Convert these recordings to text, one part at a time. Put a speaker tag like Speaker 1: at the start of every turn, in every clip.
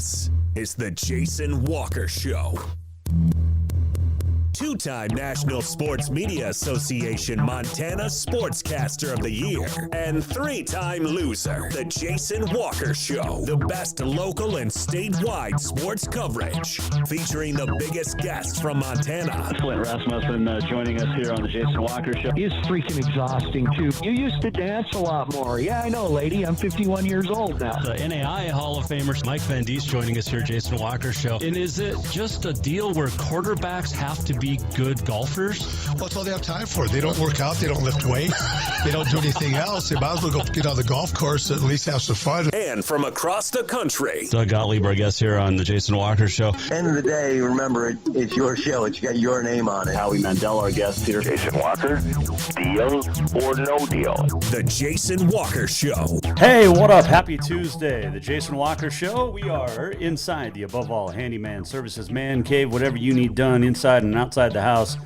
Speaker 1: This is the Jason Walker Show. Two-time National Sports Media Association Montana Sportscaster of the Year and three-time loser, the Jason Walker Show. The best local and statewide sports coverage, featuring the biggest guests from Montana.
Speaker 2: Flint Rasmussen joining us here on the Jason Walker Show.
Speaker 3: He's freaking exhausting, too. You used to dance a lot more. Yeah, I know, lady. I'm 51 years old now.
Speaker 4: The NAI Hall of Famer Mike Van Diest joining us here, Jason Walker Show. And is it just a deal where quarterbacks have to be good golfers?
Speaker 5: Well, that's all they have time for. They don't work out. They don't lift weights. They don't do anything else. They might as well go get on the golf course and at least have some fun.
Speaker 1: And from across the country,
Speaker 4: Doug Gottlieb, our guest here on the Jason Walker Show.
Speaker 6: End of the day, remember, it's your show. It's got your name on it.
Speaker 2: Howie Mandel, our guest here.
Speaker 7: Jason Walker, deal or no deal?
Speaker 1: the Jason Walker Show.
Speaker 8: Hey, what up? Happy Tuesday. The Jason Walker Show. We are inside the Above All Handyman Services Man Cave. Whatever you need done inside and outside the house,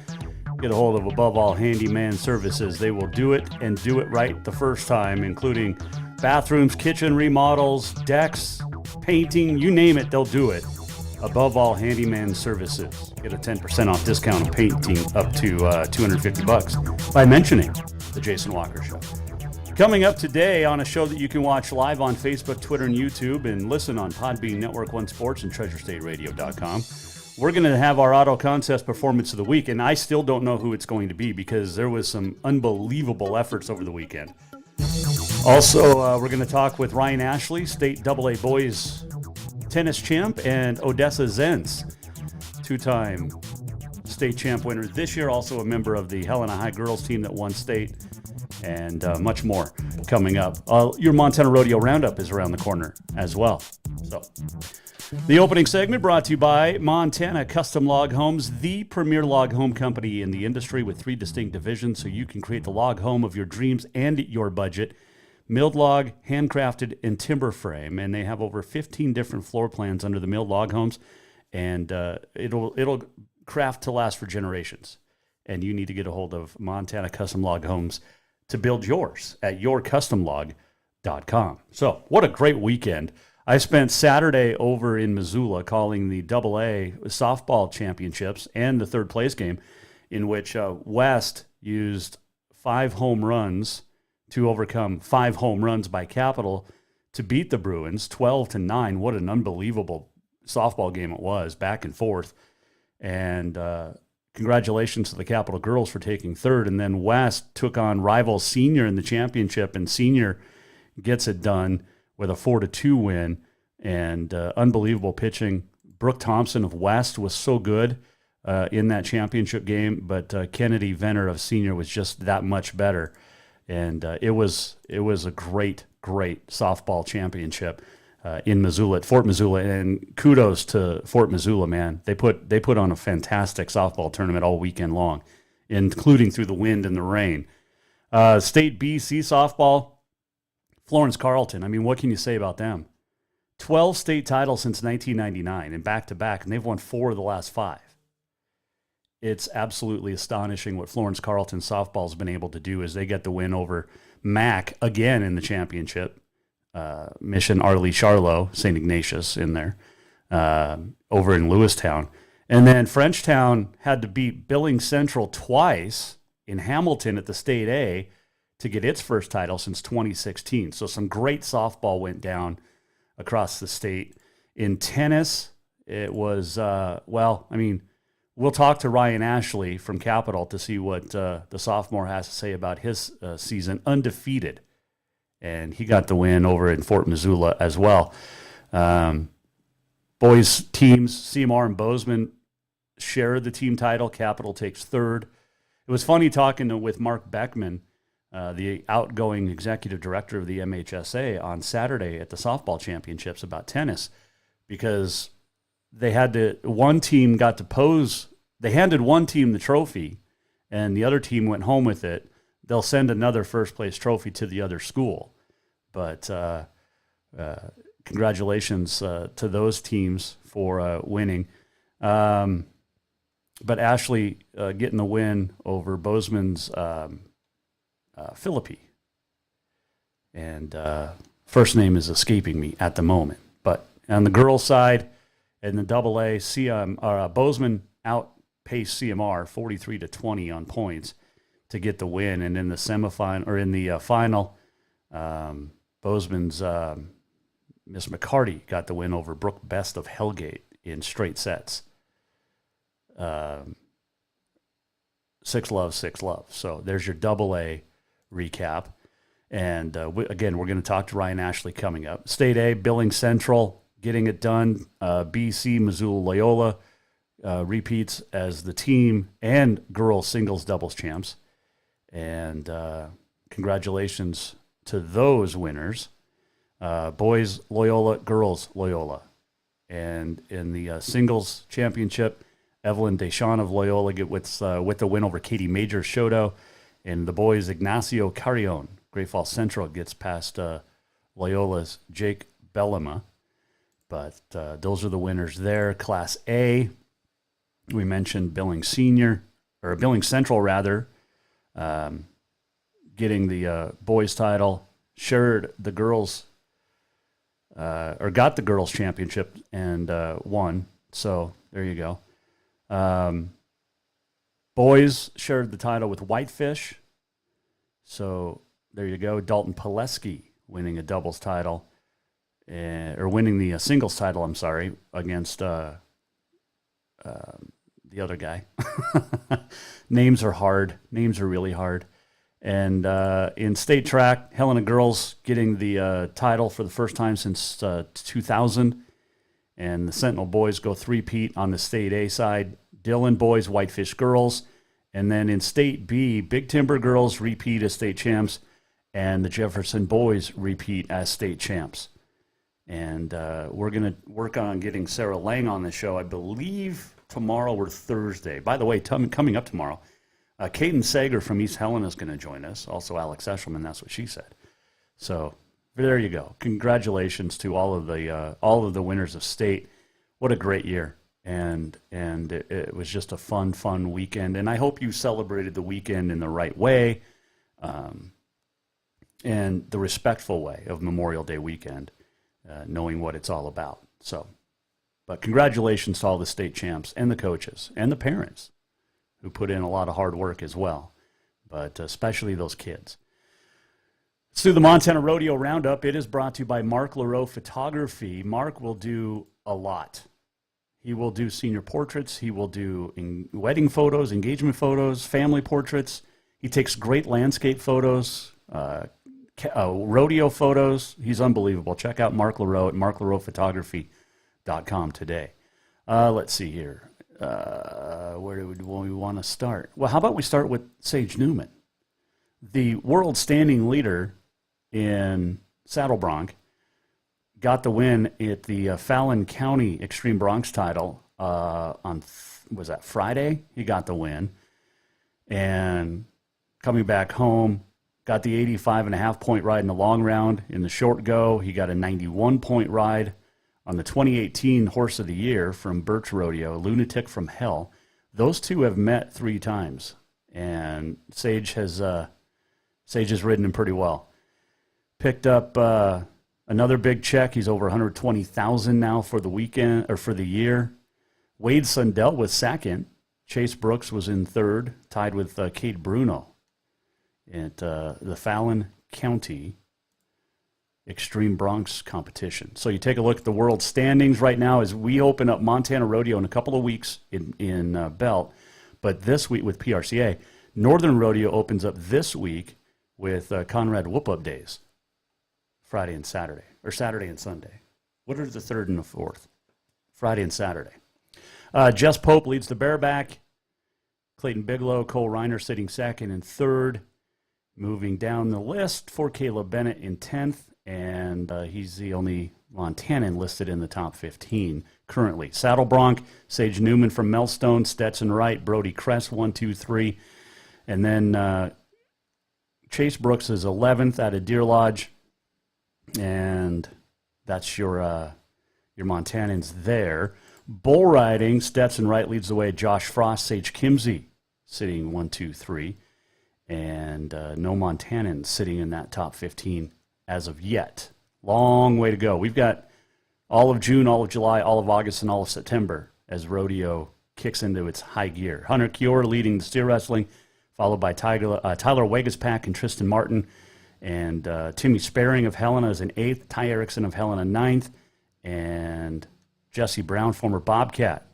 Speaker 8: get a hold of Above All Handyman Services. They will do it and do it right the first time, including bathrooms, kitchen remodels, decks, painting, you name it, they'll do it. Above All Handyman Services. Get a 10% off discount on painting up to $250 by mentioning the Jason Walker Show. Coming up today on a show that you can watch live on Facebook, Twitter, and YouTube, and listen on Podbean, Network One Sports, and TreasureStateRadio.com. We're going to have our Auto Contest Performance of the Week, and I still don't know who it's going to be because there was some unbelievable efforts over the weekend. Also, we're going to talk with Ryan Ashley, State AA Boys tennis champ, and Odessa Zentz, two-time state champ winner this year, also a member of the Helena High girls team that won state, and much more coming up. Your Montana Rodeo Roundup is around the corner as well. So, the opening segment brought to you by Montana Custom Log Homes, the premier log home company in the industry with three distinct divisions so you can create the log home of your dreams and at your budget. Milled log, handcrafted, and timber frame, and they have over 15 different floor plans under the milled log homes, and it'll craft to last for generations. And you need to get a hold of Montana Custom Log Homes to build yours at yourcustomlog.com. So, what a great weekend. I spent Saturday over in Missoula calling the AA softball championships and the third place game, in which West used 5 home runs to overcome 5 home runs by Capital to beat the Bruins 12-9. What an unbelievable softball game it was, back and forth. And congratulations to the Capital girls for taking third. And then West took on rival Senior in the championship, and Senior gets it done with a 4-2 win. And unbelievable pitching. Brooke Thompson of West was so good in that championship game, but Kennedy Venner of Senior was just that much better. And it was a great softball championship in Missoula, at Fort Missoula, and kudos to Fort Missoula, man. They put on a fantastic softball tournament all weekend long, including through the wind and the rain. State BC softball, Florence Carlton. I mean, what can you say about them? 12 state titles since 1999 and back-to-back, and they've won 4 of the last 5. It's absolutely astonishing what Florence Carlton softball has been able to do as they get the win over MAC again in the championship. Mission, Arlie Charlot, St. Ignatius in there, over in Lewistown. And then Frenchtown had to beat Billings Central twice in Hamilton at the State A to get its first title since 2016. So some great softball went down across the state. In tennis, it was, we'll talk to Ryan Ashley from Capital to see what the sophomore has to say about his season, undefeated. And he got the win over in Fort Missoula as well. Boys teams, Seymour and Bozeman share the team title. Capital takes third. It was funny talking with Mark Beckman, the outgoing executive director of the MHSA, on Saturday at the softball championships about tennis, because they handed one team the trophy, and the other team went home with it. They'll send another first-place trophy to the other school. But congratulations to those teams for winning. But Ashley getting the win over Bozeman's Philippi. And first name is escaping me at the moment. But On the girls' side, in the AA, Bozeman outpaced CMR 43-20 on points to get the win, and in the semifinal or in the final, Bozeman's Miss McCarty got the win over Brooke Best of Hellgate in straight sets. 6-love, 6-love. So there's your AA recap. And again, we're going to talk to Ryan Ashley coming up. State A, Billings Central, getting it done. BC, Missoula Loyola repeats as the team and girls singles doubles champs. And congratulations to those winners. Boys Loyola, girls Loyola. And in the singles championship, Evelyn Deschamps of Loyola get with the win over Katie Major Shoto. And the boys, Ignacio Carrion, Great Falls Central, gets past Loyola's Jake Bellema. But those are the winners there. Class A, we mentioned Billings Central rather, getting the boys title, shared the girls, or got the girls championship and won. So there you go. Boys shared the title with Whitefish. So there you go. Dalton Pileski winning a doubles title, or winning the singles title, I'm sorry, against the other guy. Names are hard. Names are really hard. And in state track, Helena girls getting the title for the first time since 2000. And the Sentinel boys go three-peat on the state A side. Dillon boys, Whitefish girls. And then in state B, Big Timber girls repeat as state champs. And the Jefferson boys repeat as state champs. And we're going to work on getting Sarah Lang on the show, I believe, tomorrow or Thursday. By the way, coming up tomorrow, Caden Sager from East Helena is going to join us. Also Alex Eshelman, that's what she said. So there you go. Congratulations to all of the winners of state. What a great year. And it was just a fun weekend. And I hope you celebrated the weekend in the right way, and the respectful way of Memorial Day weekend, knowing what it's all about. So, but congratulations to all the state champs and the coaches and the parents who put in a lot of hard work as well, but especially those kids. Let's do the Montana Rodeo Roundup. It is brought to you by Mark Leroux Photography. Mark will do a lot. He will do senior portraits. He will do wedding photos, engagement photos, family portraits. He takes great landscape photos, rodeo photos. He's unbelievable. Check out Mark Leroux at marklerouxphotography.com today. Let's see here. Where do we want to start? Well, how about we start with Sage Newman, the world standing leader in saddle bronc, got the win at the Fallon County Extreme Broncs title was that Friday? He got the win. And coming back home, got the 85.5-point ride in the long round. In the short go, he got a 91-point ride on the 2018 Horse of the Year from Birch Rodeo, Lunatic from Hell. Those two have met 3 times, and Sage has ridden him pretty well. Picked up another big check. He's over $120,000 now for the weekend or for the year. Wade Sundell was second. Chase Brooks was in third, tied with Kate Bruno at the Fallon County Extreme Broncs competition. So you take a look at the world standings right now as we open up Montana Rodeo in a couple of weeks in Belt. But this week with PRCA, Northern Rodeo opens up this week with Conrad Whoop-Up Days, Friday and Saturday, or Saturday and Sunday. What are the 3rd and the 4th? Friday and Saturday. Jess Pope leads the bareback. Clayton Bigelow, Cole Reiner sitting second and third. Moving down the list for Caleb Bennett in 10th, and he's the only Montanan listed in the top 15 currently. Saddle Bronc, Sage Newman from Melstone, Stetson Wright, Brody Kress, 1, 2, 3. And then Chase Brooks is 11th out of Deer Lodge, and that's your Montanans there. Bull riding, Stetson Wright leads the way. Josh Frost, Sage Kimsey sitting 1, 2, 3. And no Montanans sitting in that top 15 as of yet. Long way to go. We've got all of June, all of July, all of August, and all of September as rodeo kicks into its high gear. Hunter Kior leading the steer wrestling, followed by Tyler Wegaspack and Tristan Martin. And Timmy Sparing of Helena is in 8th, Ty Erickson of Helena 9th, and Jesse Brown, former Bobcat,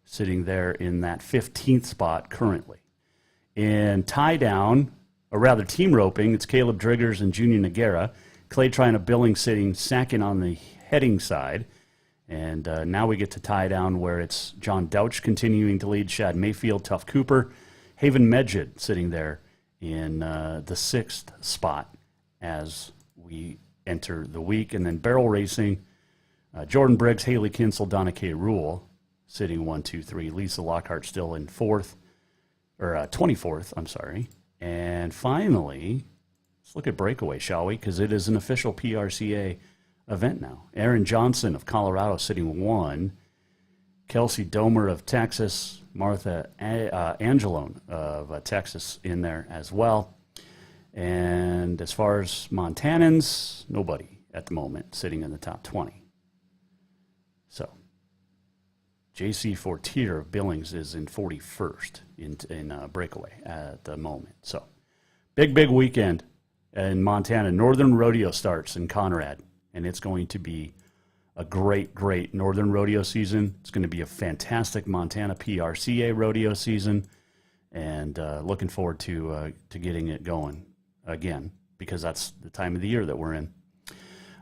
Speaker 8: sitting there in that 15th spot currently. In tie-down, or rather team roping, it's Caleb Driggers and Junior Noguera. Clay trying a billing sitting second on the heading side. And now we get to tie-down where it's John Douch continuing to lead, Shad Mayfield, Tuff Cooper, Haven Medjid sitting there in the 6th spot as we enter the week. And then barrel racing, Jordan Briggs, Haley Kinsel, Donna K. Rule sitting 1, 2, 3. Lisa Lockhart still in 4th, or 24th, I'm sorry. And finally, let's look at breakaway, shall we? Because it is an official PRCA event now. Aaron Johnson of Colorado sitting 1. Kelsey Domer of Texas. Martha Angelone of Texas in there as well. And as far as Montanans, nobody at the moment sitting in the top 20. So, J.C. Fortier of Billings is in 41st in breakaway at the moment. So, big weekend in Montana. Northern Rodeo starts in Conrad, and it's going to be a great Northern Rodeo season. It's going to be a fantastic Montana PRCA rodeo season, and looking forward to getting it going again, because that's the time of the year that we're in.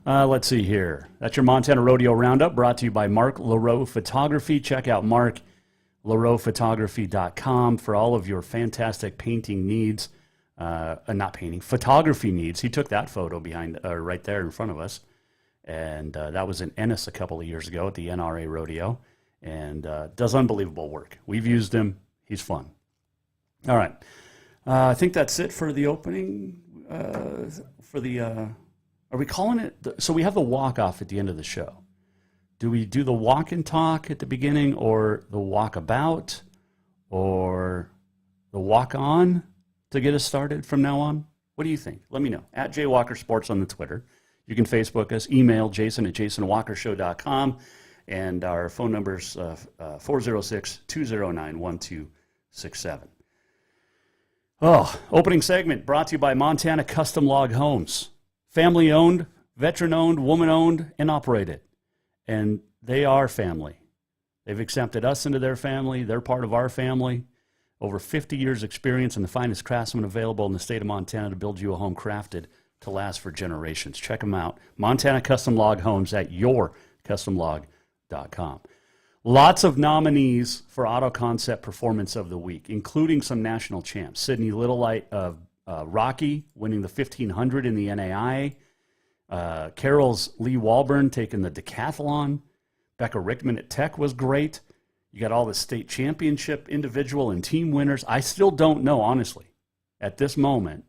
Speaker 8: Let's see here. That's your Montana Rodeo Roundup, brought to you by Mark LaRoe Photography. Check out marklaroephotography.com for all of your fantastic painting needs. Photography needs. He took that photo right there in front of us. And that was in Ennis a couple of years ago at the NRA Rodeo, and does unbelievable work. We've used him. He's fun. All right. I think that's it for the opening. Are we calling it? So we have the walk-off at the end of the show. Do we do the walk and talk at the beginning, or the walkabout, or the walk-on to get us started from now on? What do you think? Let me know. At JWalkerSports on the Twitter. You can Facebook us, email Jason at jasonwalkershow.com, and our phone number is 406-209-1267. Opening segment brought to you by Montana Custom Log Homes. Family-owned, veteran-owned, woman-owned, and operated. And they are family. They've accepted us into their family. They're part of our family. Over 50 years experience and the finest craftsmen available in the state of Montana to build you a home crafted to last for generations. Check them out. Montana Custom Log Homes at yourcustomlog.com. Lots of nominees for Auto Concept Performance of the Week, including some national champs. Sydney Littlelight of Rocky winning the 1500 in the NAI. Carol's Lee Walburn taking the decathlon. Becca Rickman at Tech was great. You got all the state championship individual and team winners. I still don't know, honestly, at this moment,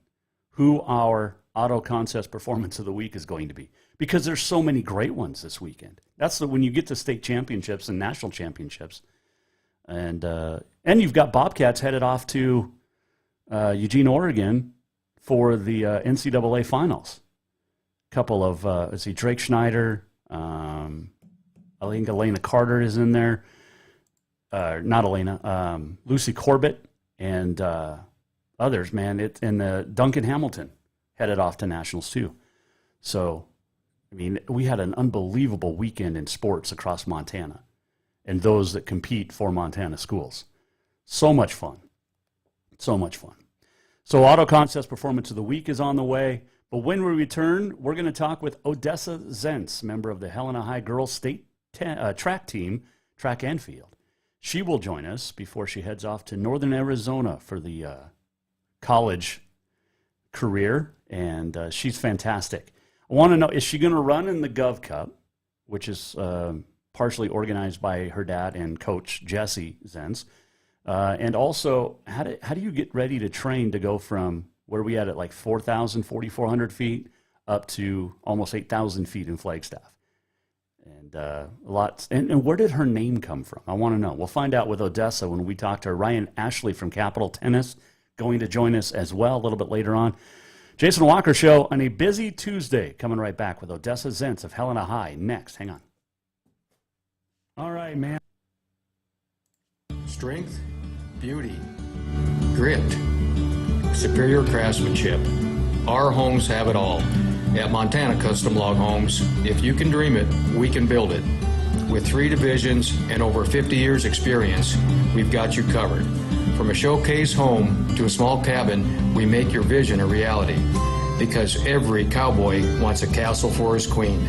Speaker 8: who our Auto Concepts Performance of the Week is going to be, because there's so many great ones this weekend. That's when you get to state championships and national championships, and you've got Bobcats headed off to Eugene, Oregon, for the NCAA finals. A couple of Drake Schneider, I think Elena Carter is in there, not Elena, Lucy Corbett, and others. Man, and Duncan Hamilton headed off to nationals too. So, I mean, we had an unbelievable weekend in sports across Montana and those that compete for Montana schools. So much fun. So much fun. So Auto Concepts Performance of the Week is on the way. But when we return, we're going to talk with Odessa Zentz, member of the Helena High Girls State track team, track and field. She will join us before she heads off to Northern Arizona for the college career, and she's fantastic. I want to know, is she going to run in the Gov Cup, which is partially organized by her dad and coach Jesse Zentz, and also how do you get ready to train to go from where we at like 4,400 feet up to almost 8,000 feet in Flagstaff, and lots. And where did her name come from? I want to know. We'll find out with Odessa when we talk to her. Ryan Ashley from Capital Tennis going to join us as well a little bit later on. Jason Walker Show on a busy Tuesday. Coming right back with Odessa Zentz of Helena High next. Hang on. All right, man.
Speaker 9: Strength, beauty, grit, superior craftsmanship. Our homes have it all. At Montana Custom Log Homes, if you can dream it, we can build it. With 3 divisions and over 50 years experience, we've got you covered. From a showcase home to a small cabin, we make your vision a reality. Because every cowboy wants a castle for his queen.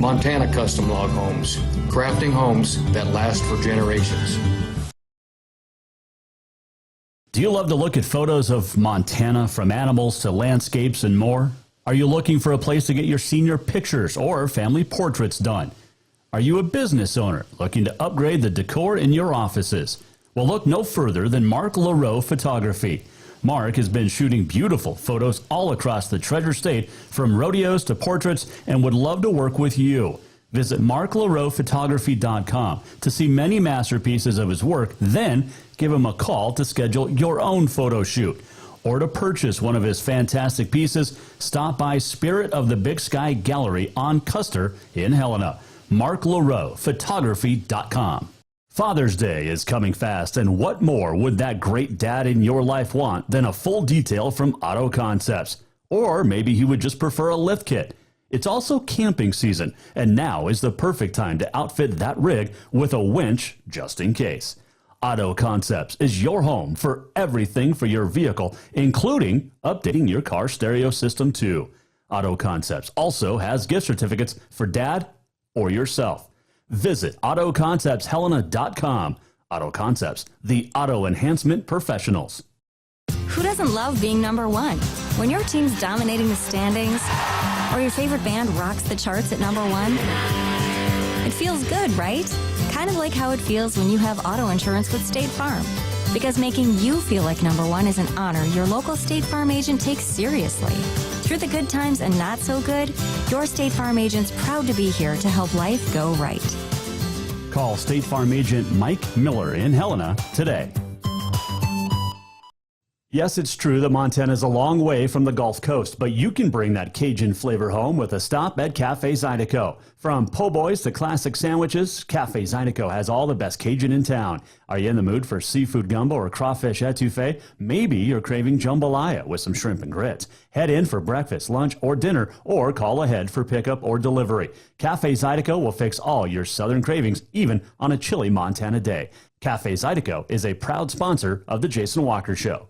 Speaker 9: Montana Custom Log Homes, crafting homes that last for generations.
Speaker 4: Do you love to look at photos of Montana, from animals to landscapes and more? Are you looking for a place to get your senior pictures or family portraits done? Are you a business owner looking to upgrade the decor in your offices? Well, look no further than Mark LaRoe Photography. Mark has been shooting beautiful photos all across the Treasure State, from rodeos to portraits, and would love to work with you. Visit marklaroephotography.com to see many masterpieces of his work, then give him a call to schedule your own photo shoot. Or to purchase one of his fantastic pieces, stop by Spirit of the Big Sky Gallery on Custer in Helena. marklaroephotography.com. Father's Day is coming fast, and what more would that great dad in your life want than a full detail from Auto Concepts? Or maybe he would just prefer a lift kit. It's also camping season, and now is the perfect time to outfit that rig with a winch just in case. Auto Concepts is your home for everything for your vehicle, including updating your car stereo system too. Auto Concepts also has gift certificates for dad or yourself. Visit AutoConceptsHelena.com. Auto Concepts, the auto enhancement professionals.
Speaker 10: Who doesn't love being number one? When your team's dominating the standings, or your favorite band rocks the charts at number one, it feels good, right? Kind of like how it feels when you have auto insurance with State Farm. Because making you feel like number one is an honor your local State Farm agent takes seriously. Through the good times and not so good, your State Farm agent's proud to be here to help life go right.
Speaker 4: Call State Farm agent Mike Miller in Helena today. Yes, it's true that Montana is a long way from the Gulf Coast, but you can bring that Cajun flavor home with a stop at Cafe Zydeco. From po' boys to classic sandwiches, Cafe Zydeco has all the best Cajun in town. Are you in the mood for seafood gumbo or crawfish etouffee? Maybe you're craving jambalaya with some shrimp and grits. Head in for breakfast, lunch, or dinner, or call ahead for pickup or delivery. Cafe Zydeco will fix all your southern cravings, even on a chilly Montana day. Cafe Zydeco is a proud sponsor of The Jason Walker Show.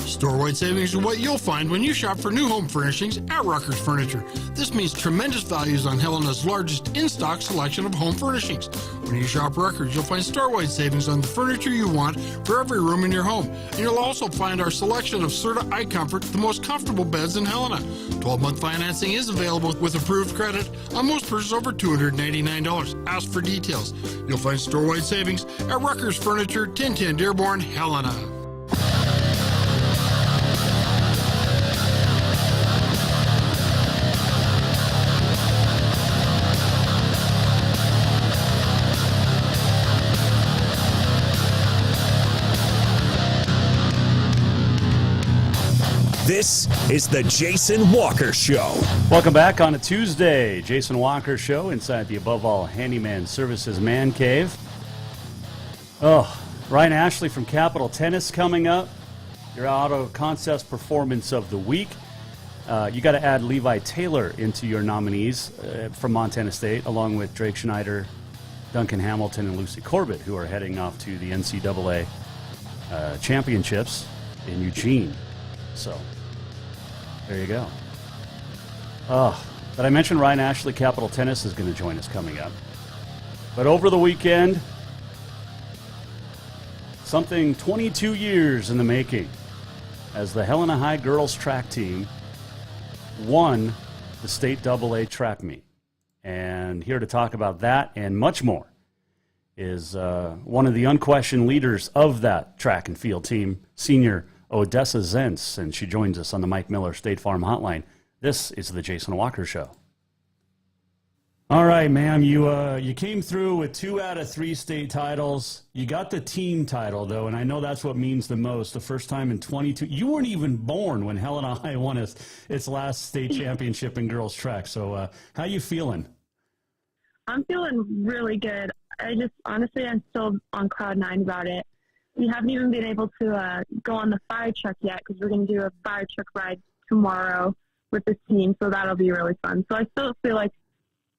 Speaker 11: Store-wide savings are what you'll find when you shop for new home furnishings at Rucker's Furniture. This means tremendous values on Helena's largest in-stock selection of home furnishings. When you shop Rucker's, you'll find store-wide savings on the furniture you want for every room in your home. And you'll also find our selection of Serta iComfort, the most comfortable beds in Helena. 12-month financing is available with approved credit on most purchases over $299. Ask for details. You'll find store-wide savings at Rucker's Furniture, 1010 Dearborn, Helena.
Speaker 1: This is the Jason Walker Show.
Speaker 8: Welcome back on a Tuesday. Jason Walker Show inside the Above All Handyman Services Man Cave. Oh, Ryan Ashley from Capital Tennis coming up. Your Auto Concepts Performance of the Week. You got to add Levi Taylor into your nominees from Montana State, along with Drake Schneider, Duncan Hamilton, and Lucy Corbett, who are heading off to the NCAA championships in Eugene. So, there you go. But I mentioned Ryan Ashley, Capital Tennis, is going to join us coming up. But over the weekend, something 22 years in the making, as the Helena High girls track team won the state AA track meet. And here to talk about that and much more is one of the unquestioned leaders of that track and field team, senior Odessa Zentz, and she joins us on the Mike Miller State Farm Hotline. This is the Jason Walker Show. All right, ma'am, you came through with 2 out of 3 state titles. You got the team title, though, and I know that's what means the most. The first time in 22. You weren't even born when Helena High won its last state championship in girls track. So how you feeling?
Speaker 12: I'm feeling really good. honestly, I'm still on cloud nine about it. We haven't even been able to go on the fire truck yet because we're going to do a fire truck ride tomorrow with the team, so that'll be really fun. So I still feel like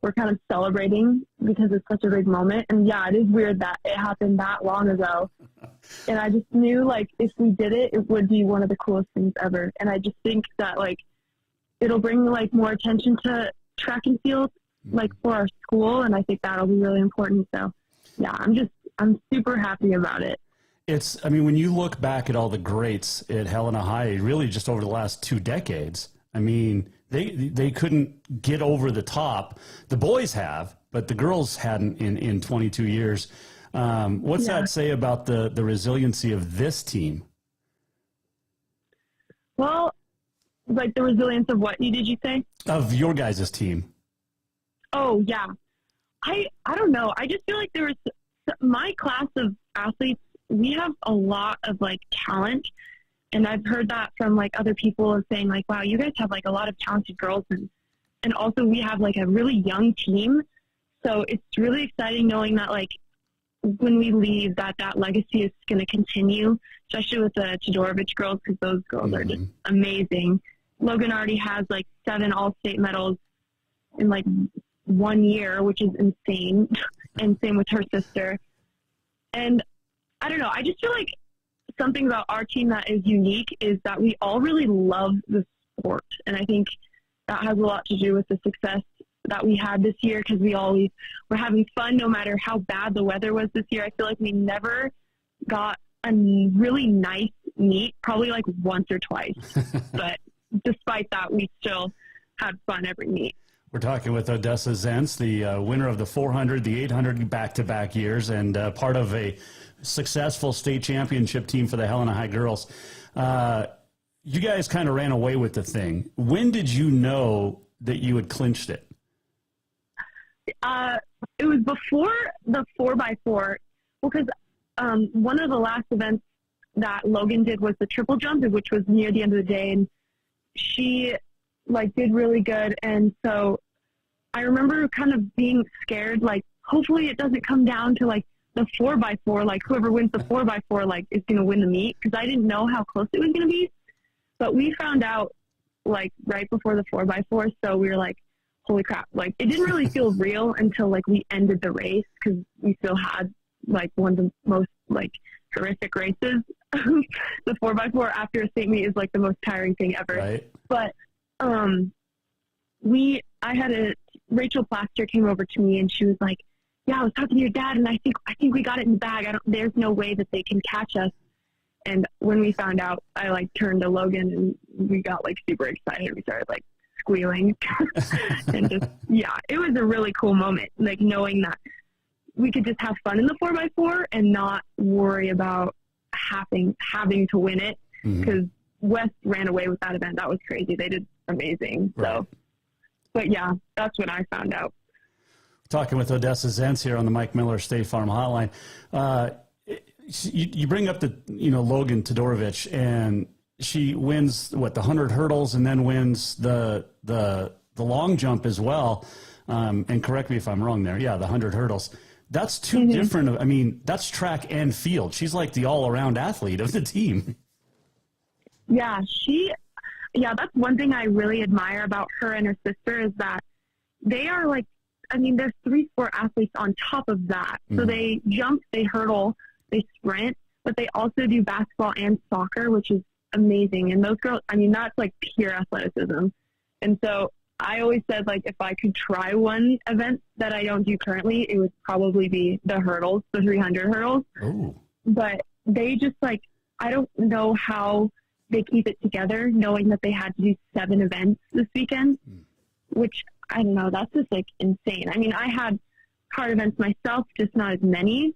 Speaker 12: we're kind of celebrating because it's such a big moment. And yeah, it is weird that it happened that long ago. And I just knew, like, if we did it, it would be one of the coolest things ever. And I just think that, like, it'll bring, like, more attention to track and field, like, for our school. And I think that'll be really important. So yeah, I'm super happy about it.
Speaker 4: I mean, when you look back at all the greats at Helena High, really just over the last 2 decades, I mean, they couldn't get over the top. The boys have, but the girls hadn't in 22 years. What's that say about the resiliency of this team?
Speaker 12: Well, like the resilience of what did you say?
Speaker 4: Of your guys' team.
Speaker 12: Oh, yeah. I don't know. I just feel like there was my class of athletes, we have a lot of, like, talent. And I've heard that from, like, other people saying, like, wow, you guys have, like, a lot of talented girls. And also we have, like, a really young team. So it's really exciting knowing that, like, when we leave, that legacy is going to continue, especially with the Todorovich girls, because those girls are just amazing. Logan already has, like, 7 all-state medals in, like, 1 year, which is insane. And same with her sister. And I don't know, I just feel like something about our team that is unique is that we all really love the sport. And I think that has a lot to do with the success that we had this year, because we always were having fun no matter how bad the weather was this year. I feel like we never got a really nice meet, probably like once or twice. But despite that, we still had fun every meet.
Speaker 4: We're talking with Odessa Zentz, the winner of the 400, the 800 back-to-back years, and part of a successful state championship team for the Helena High girls. You guys kind of ran away with the thing. When did you know that you had clinched it?
Speaker 12: It was before the 4x4. Well, because one of the last events that Logan did was the triple jump, which was near the end of the day, and she, like, did really good. And so I remember kind of being scared, like, hopefully it doesn't come down to, like, the 4x4, like, whoever wins the 4x4, like, is going to win the meet, because I didn't know how close it was going to be. But we found out, like, right before the 4x4, so we were like, holy crap. Like, it didn't really feel real until, like, we ended the race, because we still had, like, one of the most, like, horrific races. The 4x4 after a state meet is, like, the most tiring thing ever.
Speaker 4: Right.
Speaker 12: But Rachel Plaster came over to me, and she was like, yeah, I was talking to your dad, and I think we got it in the bag. There's no way that they can catch us. And when we found out, I, like, turned to Logan, and we got, like, super excited. We started, like, squealing. And just, yeah, it was a really cool moment, like, knowing that we could just have fun in the 4x4 and not worry about having to win it, because West ran away with that event. That was crazy. They did amazing.
Speaker 4: Right.
Speaker 12: So, but yeah, that's when I found out.
Speaker 4: Talking with Odessa Zentz here on the Mike Miller State Farm Hotline. You bring up the Logan Todorovich, and she wins the 100 hurdles and then wins the long jump as well. And correct me if I'm wrong there. Yeah, the 100 hurdles. That's two different. I mean, that's track and field. She's like the all around athlete of the team.
Speaker 12: Yeah, that's one thing I really admire about her and her sister is that they are, like, I mean, there's 3 sport athletes on top of that. So they jump, they hurdle, they sprint, but they also do basketball and soccer, which is amazing. And those girls, I mean, that's, like, pure athleticism. And so I always said, like, if I could try one event that I don't do currently, it would probably be the hurdles, the 300 hurdles.
Speaker 4: Oh.
Speaker 12: But they just, like, I don't know how they keep it together, knowing that they had to do 7 events this weekend, which, I don't know, that's just, like, insane. I mean, I had hard events myself, just not as many.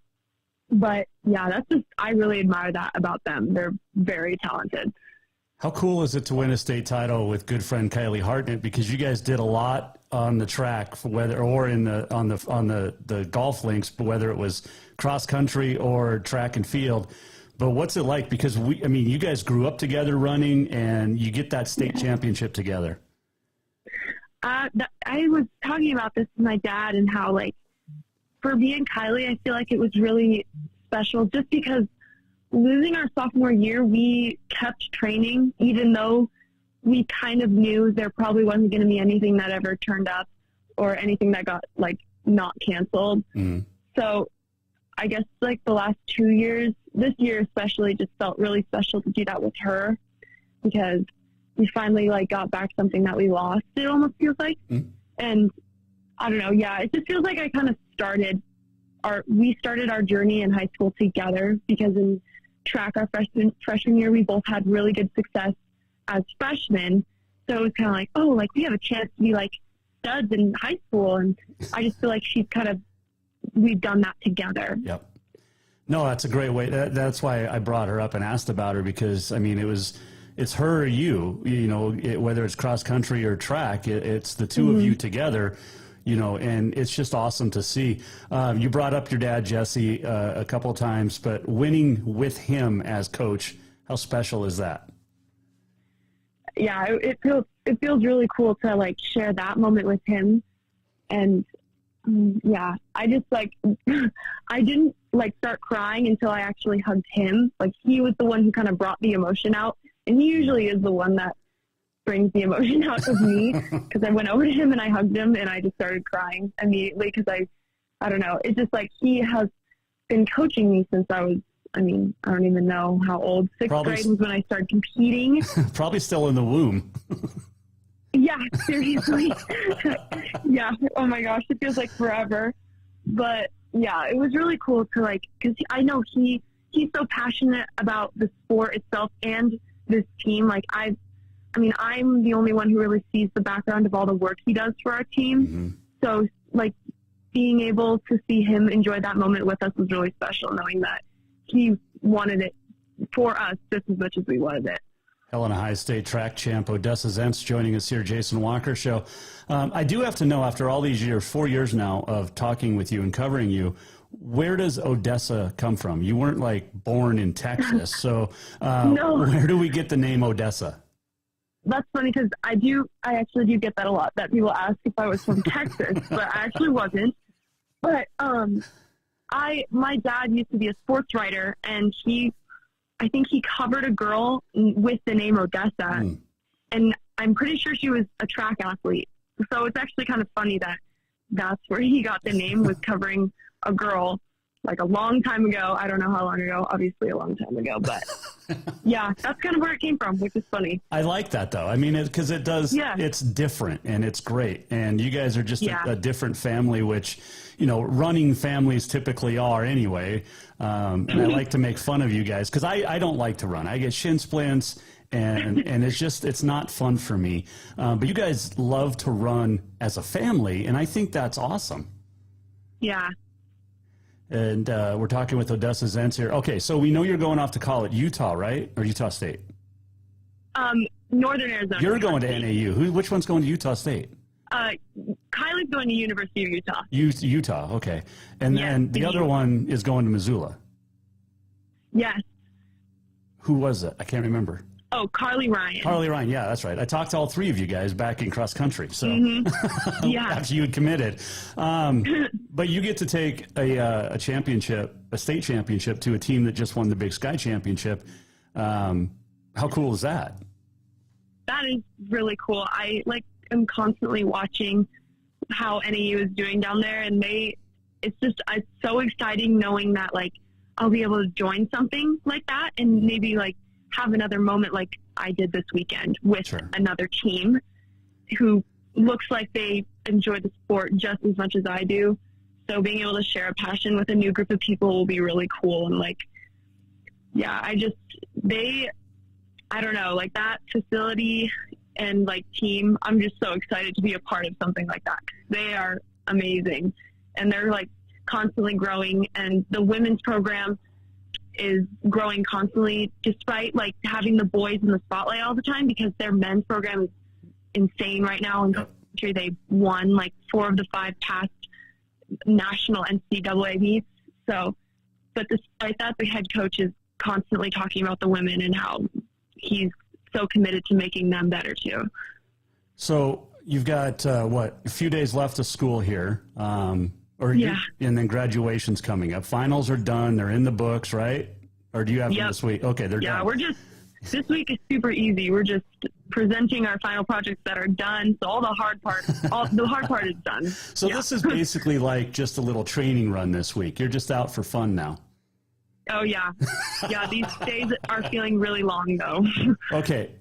Speaker 12: But, yeah, that's just, I really admire that about them. They're very talented.
Speaker 4: How cool is it to win a state title with good friend Kylie Hartnett? Because you guys did a lot on the track, on the golf links, whether it was cross country or track and field. But what's it like? Because you guys grew up together running, and you get that state championship together.
Speaker 12: I was talking about this with my dad and how, like, for me and Kylie, I feel like it was really special just because losing our sophomore year, we kept training, even though we kind of knew there probably wasn't going to be anything that ever turned up or anything that got like not canceled. So I guess like the last 2 years, this year especially, just felt really special to do that with her because we finally like got back something that we lost. It almost feels like, and I don't know. Yeah, it just feels like I kind of we started our journey in high school together because in track our freshman year, we both had really good success as freshmen. So it was kind of like, oh, like we have a chance to be like studs in high school. And I just feel like we've done that together.
Speaker 8: Yep. No, that's a great way. That's why I brought her up and asked about her because, I mean, it's her or you know, whether it's cross country or track, it's the two of you together, you know, and it's just awesome to see. You brought up your dad, Jesse, a couple of times, but winning with him as coach, how special is that?
Speaker 12: Yeah, it feels really cool to like share that moment with him. And yeah, I just like, I didn't like start crying until I actually hugged him. Like he was the one who kind of brought the emotion out. And he usually is the one that brings the emotion out of me because I went over to him and I hugged him and I just started crying immediately because I don't know. It's just like he has been coaching me since I don't even know how old. Sixth grade was when I started competing.
Speaker 8: Probably still in the womb.
Speaker 12: Yeah, seriously. Yeah. Oh my gosh. It feels like forever. But yeah, it was really cool to like, cause I know he's so passionate about the sport itself and this team. Like I'm the only one who really sees the background of all the work he does for our team. So like being able to see him enjoy that moment with us was really special, knowing that he wanted it for us just as much as we wanted it.
Speaker 8: Helena High State track champ Odessa Zentz joining us here, Jason Walker Show. I do have to know, after all these years, 4 years now of talking with you and covering you, where does Odessa come from? You weren't like born in Texas, so
Speaker 12: no.
Speaker 8: Where do we get the name Odessa?
Speaker 12: That's funny because I actually do get that a lot, that people ask if I was from Texas, but I actually wasn't. But my dad used to be a sports writer, and I think he covered a girl with the name Odessa, and I'm pretty sure she was a track athlete. So it's actually kind of funny that that's where he got the name, was covering a girl like a long time ago. I don't know how long ago, obviously a long time ago, but yeah, that's kind of where it came from, which is funny.
Speaker 8: I like that though. I mean, because it's different and it's great. And you guys are just a different family, which, you know, running families typically are anyway. And I like to make fun of you guys because I don't like to run. I get shin splints and it's not fun for me. But you guys love to run as a family. And I think that's awesome.
Speaker 12: Yeah.
Speaker 8: And we're talking with Odessa Zentz here. Okay, so we know you're going off to college, Utah, right? Or Utah State?
Speaker 12: Northern Arizona.
Speaker 8: You're going to NAU. Which one's going to Utah State?
Speaker 12: Kylie's going to University of Utah.
Speaker 8: Utah, okay. And then the other one is going to Missoula.
Speaker 12: Yes.
Speaker 8: Who was it? I can't remember.
Speaker 12: Oh, Carly Ryan.
Speaker 8: Carly Ryan, yeah, that's right. I talked to all three of you guys back in cross country. So
Speaker 12: Yeah.
Speaker 8: after you had committed. But you get to take a championship, a state championship, to a team that just won the Big Sky Championship. How cool is that?
Speaker 12: That is really cool. I am constantly watching how NAU is doing down there, and it's so exciting knowing that I'll be able to join something like that and maybe have another moment like I did this weekend with another team who looks like they enjoy the sport just as much as I do. So being able to share a passion with a new group of people will be really cool. And I don't know, that facility and team, I'm just so excited to be a part of something like that. They are amazing and they're constantly growing, and the women's program is growing constantly despite having the boys in the spotlight all the time, because their men's program is insane right now in the country. They won 4 of the 5 past national NCAA meets. So, but despite that, the head coach is constantly talking about the women and how he's so committed to making them better too.
Speaker 8: So you've got a few days left of school here. And then graduation's coming up. Finals are done. They're in the books, right? Or do you have them this week? Okay, they're done.
Speaker 12: Yeah, this week is super easy. We're just presenting our final projects that are done. So all the hard part is done.
Speaker 8: So this is basically like just a little training run this week. You're just out for fun now.
Speaker 12: Oh, yeah. Yeah, these days are feeling really long, though.
Speaker 8: Okay.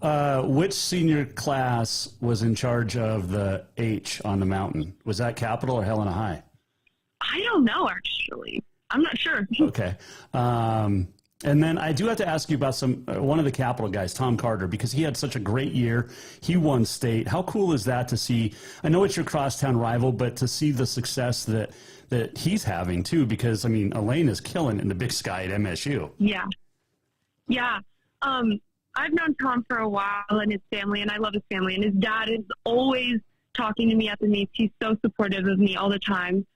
Speaker 8: Which senior class was in charge of the H on the mountain? Was that Capital or Helena High?
Speaker 12: I don't know, actually. I'm not sure.
Speaker 8: Okay. And then I do have to ask you about one of the Capital guys, Tom Carter, because he had such a great year. He won state. How cool is that to see? I know it's your crosstown rival, but to see the success that he's having too, because I mean, Elaine is killing in the Big Sky at MSU.
Speaker 12: Yeah. Yeah. I've known Tom for a while and his family, and I love his family, and his dad is always talking to me at the meets. He's so supportive of me all the time.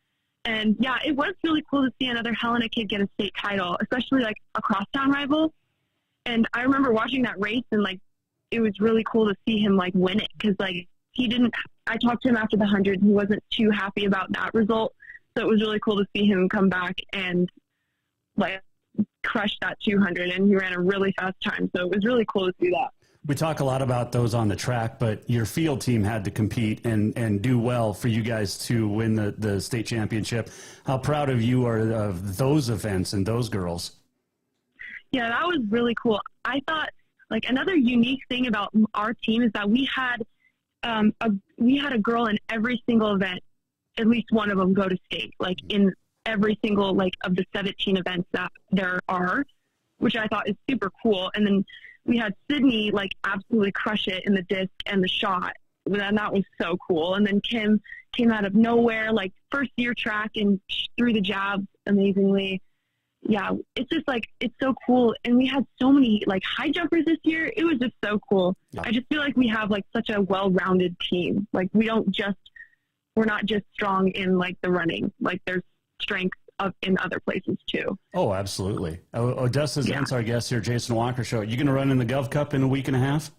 Speaker 12: And yeah, it was really cool to see another Helena kid get a state title, especially like a crosstown rival. And I remember watching that race, and like, it was really cool to see him like win it. Cause like I talked to him after the 100, and he wasn't too happy about that result. So it was really cool to see him come back and like crush that 200, and he ran a really fast time. So it was really cool to see that.
Speaker 8: We talk a lot about those on the track, but your field team had to compete and do well for you guys to win the state championship. How proud of you are of those events and those girls?
Speaker 12: Yeah, that was really cool. I thought like another unique thing about our team is that we had a girl in every single event, at least one of them go to state, like in every single like of the 17 events that there are, which I thought is super cool. And then we had Sydney like absolutely crush it in the disc and the shot, and that was so cool. And then Kim came out of nowhere, like first year track, and threw the jabs amazingly. Yeah, it's just like, it's so cool. And we had so many like high jumpers this year. It was just so cool. Yeah. I just feel like we have like such a well-rounded team. Like we're not just strong in like the running, like there's strength in other places too.
Speaker 8: Oh, absolutely. Odessa Zentz, our guest here, Jason Walker Show. You going to run in the Gov Cup in a week and a half?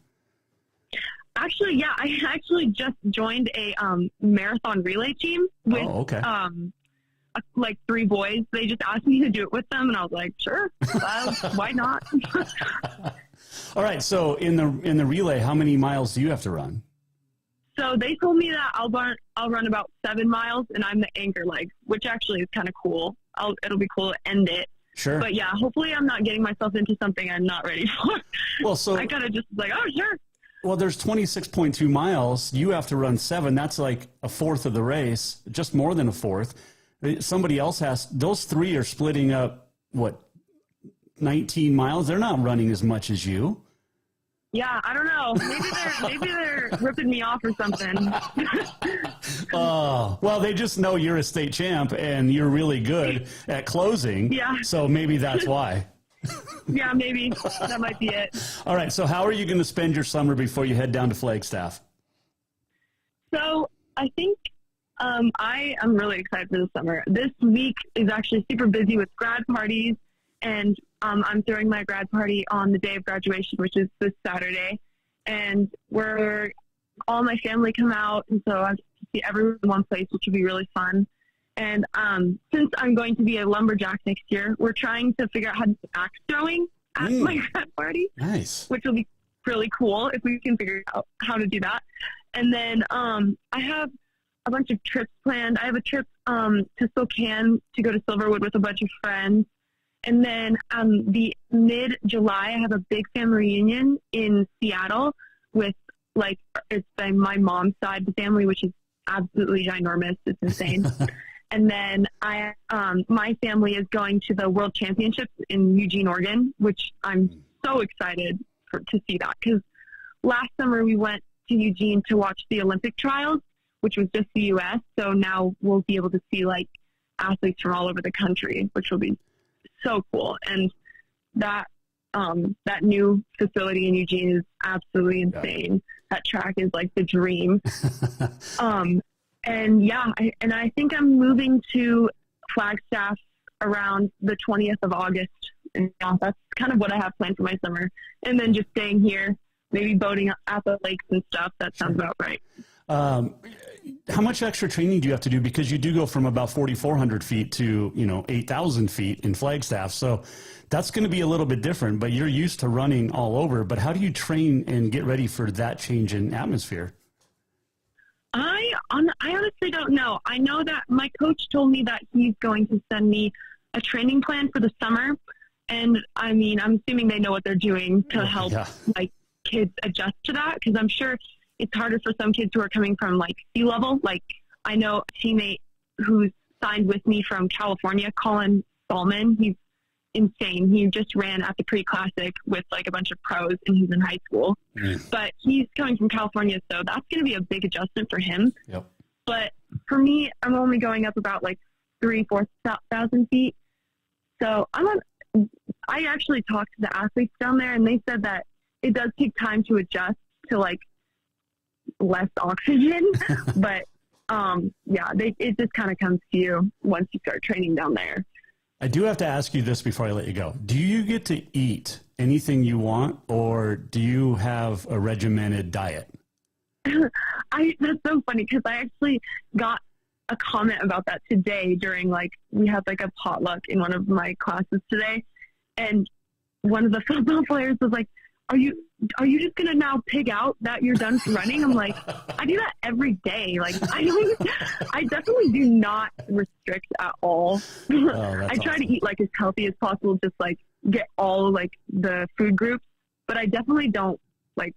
Speaker 12: Actually, yeah. I actually just joined a marathon relay team with like 3 boys. They just asked me to do it with them, and I was like, sure, why not?
Speaker 8: All right. So in the relay, how many miles do you have to run?
Speaker 12: So they told me that I'll run about 7 miles, and I'm the anchor leg, which actually is kind of cool. It'll be cool to end it.
Speaker 8: Sure.
Speaker 12: But yeah, hopefully I'm not getting myself into something I'm not ready for.
Speaker 8: Well, so
Speaker 12: I kind of just like, oh, sure.
Speaker 8: Well, there's 26.2 miles. You have to run 7. That's like a fourth of the race, just more than a fourth. Somebody else has, those 3 are splitting up, 19 miles? They're not running as much as you.
Speaker 12: Yeah, I don't know. Maybe they're ripping me off or something.
Speaker 8: Oh, well, they just know you're a state champ and you're really good at closing.
Speaker 12: Yeah.
Speaker 8: So maybe that's why.
Speaker 12: Yeah, maybe. That might be it.
Speaker 8: All right. So how are you going to spend your summer before you head down to Flagstaff?
Speaker 12: So I think I am really excited for the summer. This week is actually super busy with grad parties. And I'm throwing my grad party on the day of graduation, which is this Saturday. And all my family come out, and so I have to see everyone in one place, which will be really fun. And since I'm going to be a lumberjack next year, we're trying to figure out how to do axe throwing at my grad party.
Speaker 8: Nice.
Speaker 12: Which will be really cool if we can figure out how to do that. And then I have a bunch of trips planned. I have a trip to Spokane to go to Silverwood with a bunch of friends. And then the mid-July, I have a big family reunion in Seattle with, it's my mom's side of the family, which is absolutely ginormous. It's insane. And then my family is going to the World Championships in Eugene, Oregon, which I'm so excited to see that. Because last summer we went to Eugene to watch the Olympic trials, which was just the U.S. So now we'll be able to see, athletes from all over the country, which will be so cool. And that new facility in Eugene is absolutely insane. Yeah. That track is like the dream. And yeah, I think I'm moving to Flagstaff around the 20th of August. And yeah, that's kind of what I have planned for my summer. And then just staying here, maybe boating at the lakes and stuff. That sounds about right.
Speaker 4: How much extra training do you have to do? Because you do go from about 4,400 feet to, 8,000 feet in Flagstaff. So that's going to be a little bit different, but you're used to running all over. But how do you train and get ready for that change in atmosphere?
Speaker 12: I honestly don't know. I know that my coach told me that he's going to send me a training plan for the summer. And I mean, I'm assuming they know what they're doing to help my kids adjust to that, because I'm sure it's harder for some kids who are coming from like sea level. Like I know a teammate who's signed with me from California, Colin Ballman. He's insane. He just ran at the pre-classic with like a bunch of pros, and he's in high school. But he's coming from California, so that's going to be a big adjustment for him.
Speaker 4: Yep.
Speaker 12: But for me, I'm only going up about like 3,000-4,000 feet. So I actually talked to the athletes down there, and they said that it does take time to adjust to like less oxygen. But it just kind of comes to you once you start training down there.
Speaker 4: I do have to ask you this before I let you go. Do you get to eat anything you want, or do you have a regimented diet?
Speaker 12: That's so funny, because I actually got a comment about that today during we had like a potluck in one of my classes today, and one of the football players was like, are you just gonna now pig out that you're done running? I'm like, I do that every day. Like I definitely do not restrict at all. I try to eat like as healthy as possible, just like get all like the food groups, but I definitely don't like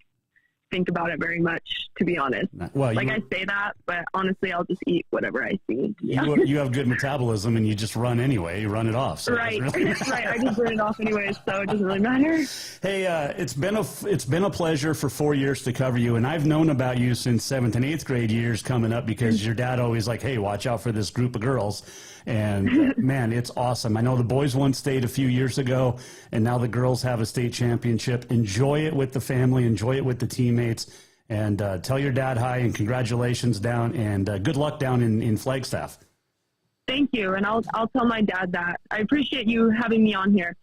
Speaker 12: think about it very much, to be honest.
Speaker 4: Well,
Speaker 12: I say that, but honestly, I'll just eat whatever I see. Yeah.
Speaker 4: You have good metabolism, and you just run anyway. You run it off. So
Speaker 12: right.
Speaker 4: Really...
Speaker 12: Right. I just burn it off anyways, so it doesn't really matter.
Speaker 4: Hey, it's been a pleasure for 4 years to cover you, and I've known about you since 7th and 8th grade years coming up, because your dad always like, hey, watch out for this group of girls. And man, it's awesome. I know the boys won state a few years ago, and now the girls have a state championship. Enjoy it with the family. Enjoy it with the teammates. And tell your dad hi, and congratulations down, and good luck down in Flagstaff.
Speaker 12: Thank you, and I'll tell my dad that. I appreciate you having me on here.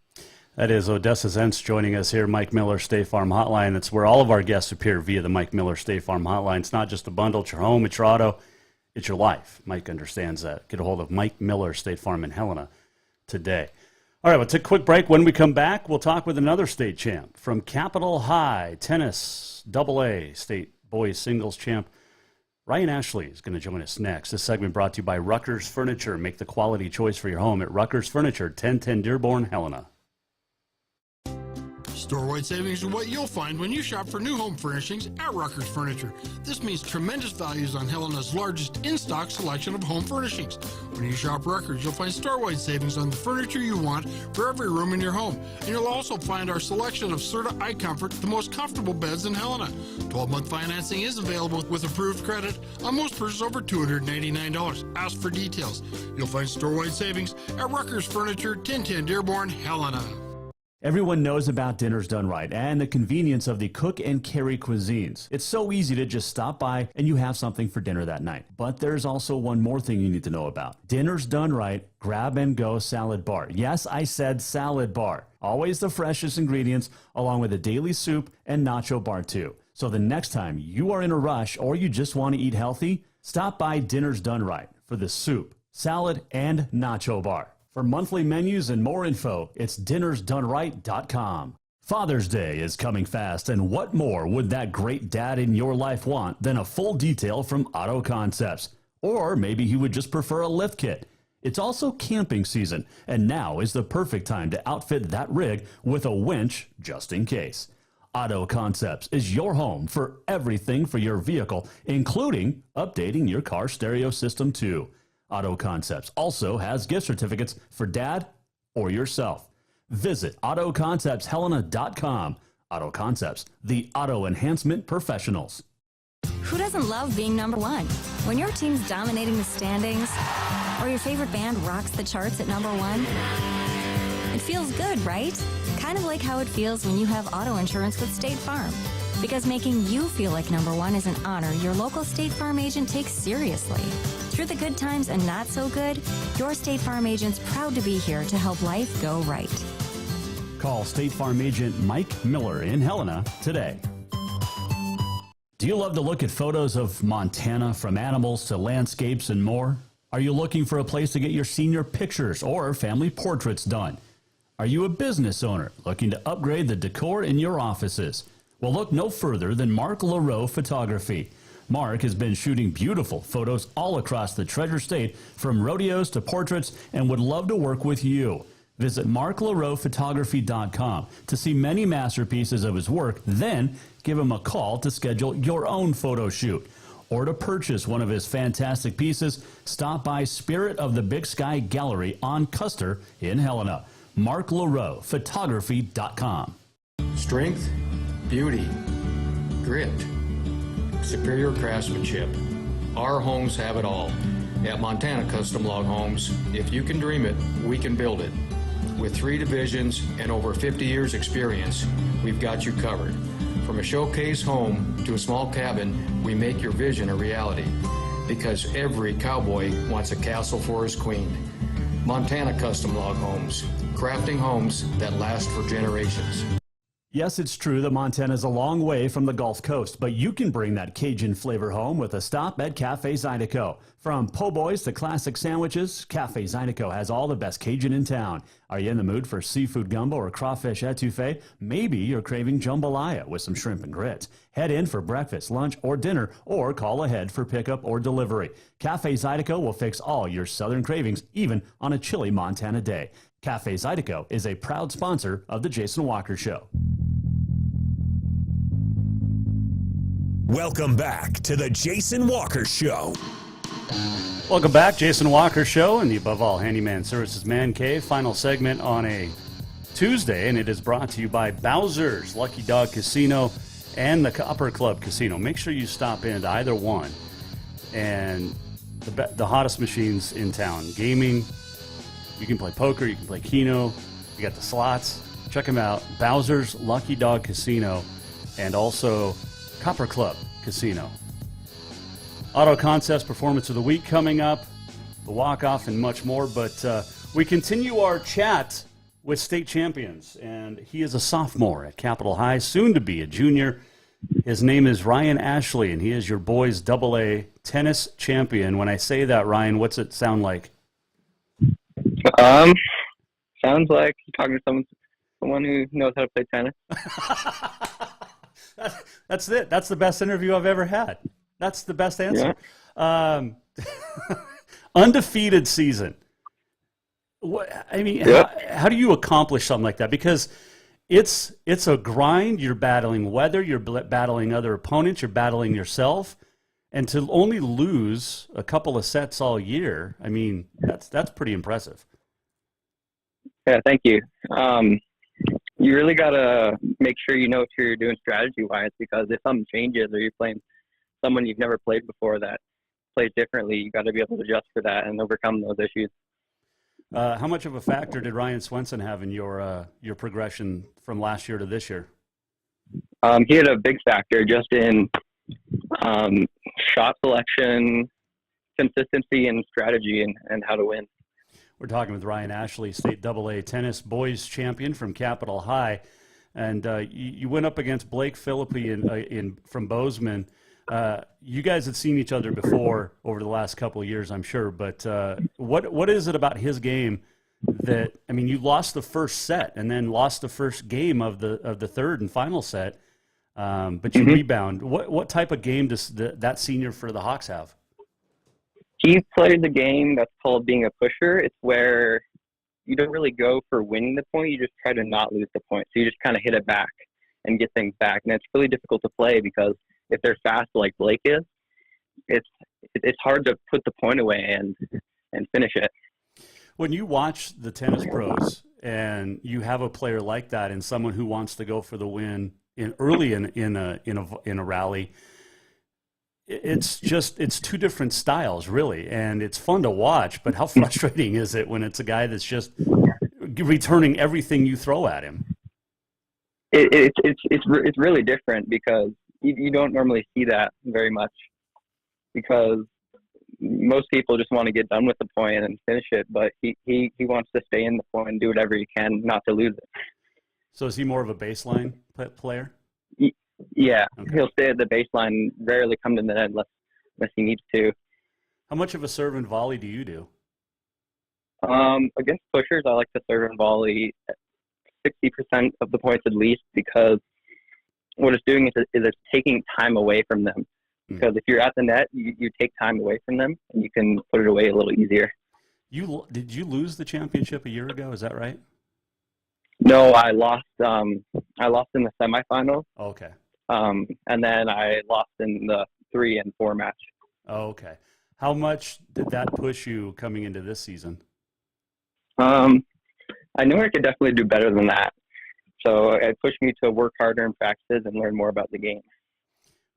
Speaker 8: That is Odessa Zentz joining us here, Mike Miller State Farm Hotline. That's where all of our guests appear via the Mike Miller State Farm Hotline. It's not just a bundle. It's your home. It's your auto. It's your life. Mike understands that. Get a hold of Mike Miller State Farm in Helena today. All right, we'll take a quick break. When we come back, we'll talk with another state champ from Capitol High, tennis, AA state boys singles champ. Ryan Ashley is going to join us next. This segment brought to you by Ruckers Furniture. Make the quality choice for your home at Ruckers Furniture, 1010 Dearborn, Helena.
Speaker 11: Store-wide savings are what you'll find when you shop for new home furnishings at Ruckers Furniture. This means tremendous values on Helena's largest in-stock selection of home furnishings. When you shop Ruckers, you'll find store-wide savings on the furniture you want for every room in your home. And you'll also find our selection of Serta iComfort, the most comfortable beds in Helena. 12-month financing is available with approved credit on most purchases over $299. Ask for details. You'll find store-wide savings at Ruckers Furniture, 1010 Dearborn, Helena.
Speaker 4: Everyone knows about Dinners Done Right and the convenience of the cook and carry cuisines. It's so easy to just stop by and you have something for dinner that night. But there's also one more thing you need to know about. Dinners Done Right Grab and Go Salad Bar. Yes, I said salad bar. Always the freshest ingredients, along with a daily soup and nacho bar too. So the next time you are in a rush or you just want to eat healthy, stop by Dinners Done Right for the soup, salad, and nacho bar. For monthly menus and more info, it's dinnersdoneright.com. Father's Day is coming fast, and what more would that great dad in your life want than a full detail from Auto Concepts? Or maybe he would just prefer a lift kit. It's also camping season, and now is the perfect time to outfit that rig with a winch just in case. Auto Concepts is your home for everything for your vehicle, including updating your car stereo system too. Auto Concepts also has gift certificates for dad or yourself. Visit AutoConceptsHelena.com. Auto Concepts, the auto enhancement professionals.
Speaker 10: Who doesn't love being number one? When your team's dominating the standings, or your favorite band rocks the charts at number one, it feels good, right? Kind of like how it feels when you have auto insurance with State Farm. Because making you feel like number one is an honor your local State Farm agent takes seriously. Through the good times and not so good, your State Farm agent's proud to be here to help life go right.
Speaker 4: Call State Farm agent Mike Miller in Helena today. Do you love to look at photos of Montana, from animals to landscapes and more? Are you looking for a place to get your senior pictures or family portraits done? Are you a business owner looking to upgrade the decor in your offices? Well, look no further than Mark LaRoe Photography. Mark has been shooting beautiful photos all across the Treasure State, from rodeos to portraits, and would love to work with you. Visit marklaroephotography.com to see many masterpieces of his work, then give him a call to schedule your own photo shoot. Or to purchase one of his fantastic pieces, stop by Spirit of the Big Sky Gallery on Custer in Helena. marklaroephotography.com.
Speaker 9: Strength, beauty, grit, superior craftsmanship. Our homes have it all. At Montana Custom Log Homes, if you can dream it, we can build it. With 3 divisions and over 50 years experience, we've got you covered. From a showcase home to a small cabin, we make your vision a reality. Because every cowboy wants a castle for his queen. Montana Custom Log Homes, crafting homes that last for generations.
Speaker 4: Yes, it's true that Montana is a long way from the Gulf Coast, but you can bring that Cajun flavor home with a stop at Cafe Zydeco. From po' boys to classic sandwiches, Cafe Zydeco has all the best Cajun in town. Are you in the mood for seafood gumbo or crawfish etouffee? Maybe you're craving jambalaya with some shrimp and grits. Head in for breakfast, lunch, or dinner, or call ahead for pickup or delivery. Cafe Zydeco will fix all your southern cravings, even on a chilly Montana day. Cafe Zydeco is a proud sponsor of The Jason Walker Show.
Speaker 1: Welcome back to The Jason Walker Show.
Speaker 8: Welcome back, Jason Walker Show and the Above All Handyman Services Man Cave. Final segment on a Tuesday, and it is brought to you by Bowser's Lucky Dog Casino and the Copper Club Casino. Make sure you stop in to either one. And the hottest machines in town. Gaming, you can play poker, you can play Keno, you got the slots. Check them out. Bowser's Lucky Dog Casino and also Copper Club Casino. Auto Concepts Performance of the Week coming up, the walk-off, and much more. But we continue our chat with state champions, and he is a sophomore at Capitol High, soon to be a junior. His name is Ryan Ashley, and he is your boys' AA tennis champion. When I say that, Ryan, what's it sound like?
Speaker 13: Sounds like you're talking to someone who knows how to play tennis.
Speaker 8: That's it. That's the best interview I've ever had. That's the best answer. Yeah. Undefeated season. How do you accomplish something like that? Because it's a grind. You're battling weather. You're battling other opponents. You're battling yourself. And to only lose a couple of sets all year, I mean, that's pretty impressive.
Speaker 13: Yeah, thank you. You really got to make sure you know what you're doing strategy-wise, because if something changes or you're playing someone you've never played before that plays differently, you got to be able to adjust for that and overcome those issues.
Speaker 8: How much of a factor did Ryan Swenson have in your progression from last year to this year?
Speaker 13: He had a big factor just in shot selection, consistency, and strategy, and how to win.
Speaker 8: We're talking with Ryan Ashley, state AA tennis boys champion from Capitol High, and you went up against Blake Philippi from Bozeman. You guys had seen each other before over the last couple of years, I'm sure. But what is it about his game that, I mean, you lost the first set and then lost the first game of the third and final set, but you rebound. What type of game does that senior for the Hawks have?
Speaker 13: He played the game that's called being a pusher. It's where you don't really go for winning the point. You just try to not lose the point. So you just kind of hit it back and get things back. And it's really difficult to play because if they're fast like Blake is, it's hard to put the point away and finish it. When you watch the tennis pros and you have a player like that and someone who wants to go for the win early in a rally, it's two different styles, really, and it's fun to watch. But how frustrating is it when it's a guy that's just returning everything you throw at him? It's really different because you don't normally see that very much, because most people just want to get done with the point and finish it, but he wants to stay in the point and do whatever he can not to lose it. So is he more of a baseline player? Yeah,
Speaker 8: Okay.
Speaker 13: he'll stay at the baseline, rarely come to the net unless he needs to.
Speaker 8: How much of a serve and volley do you do?
Speaker 13: Against pushers, I like to serve and volley 60% of the points at least, because what it's doing is it's taking time away from them. Because if you're at the net, you take time away from them, and you can put it away a little easier.
Speaker 8: Did you lose the championship a year ago? Is that right?
Speaker 13: No, I lost. I lost in the semifinals.
Speaker 8: Okay.
Speaker 13: And then I lost in the 3 and 4 match.
Speaker 8: Okay. How much did that push you coming into this season?
Speaker 13: I knew I could definitely do better than that. So it pushed me to work harder in practices and learn more about the game.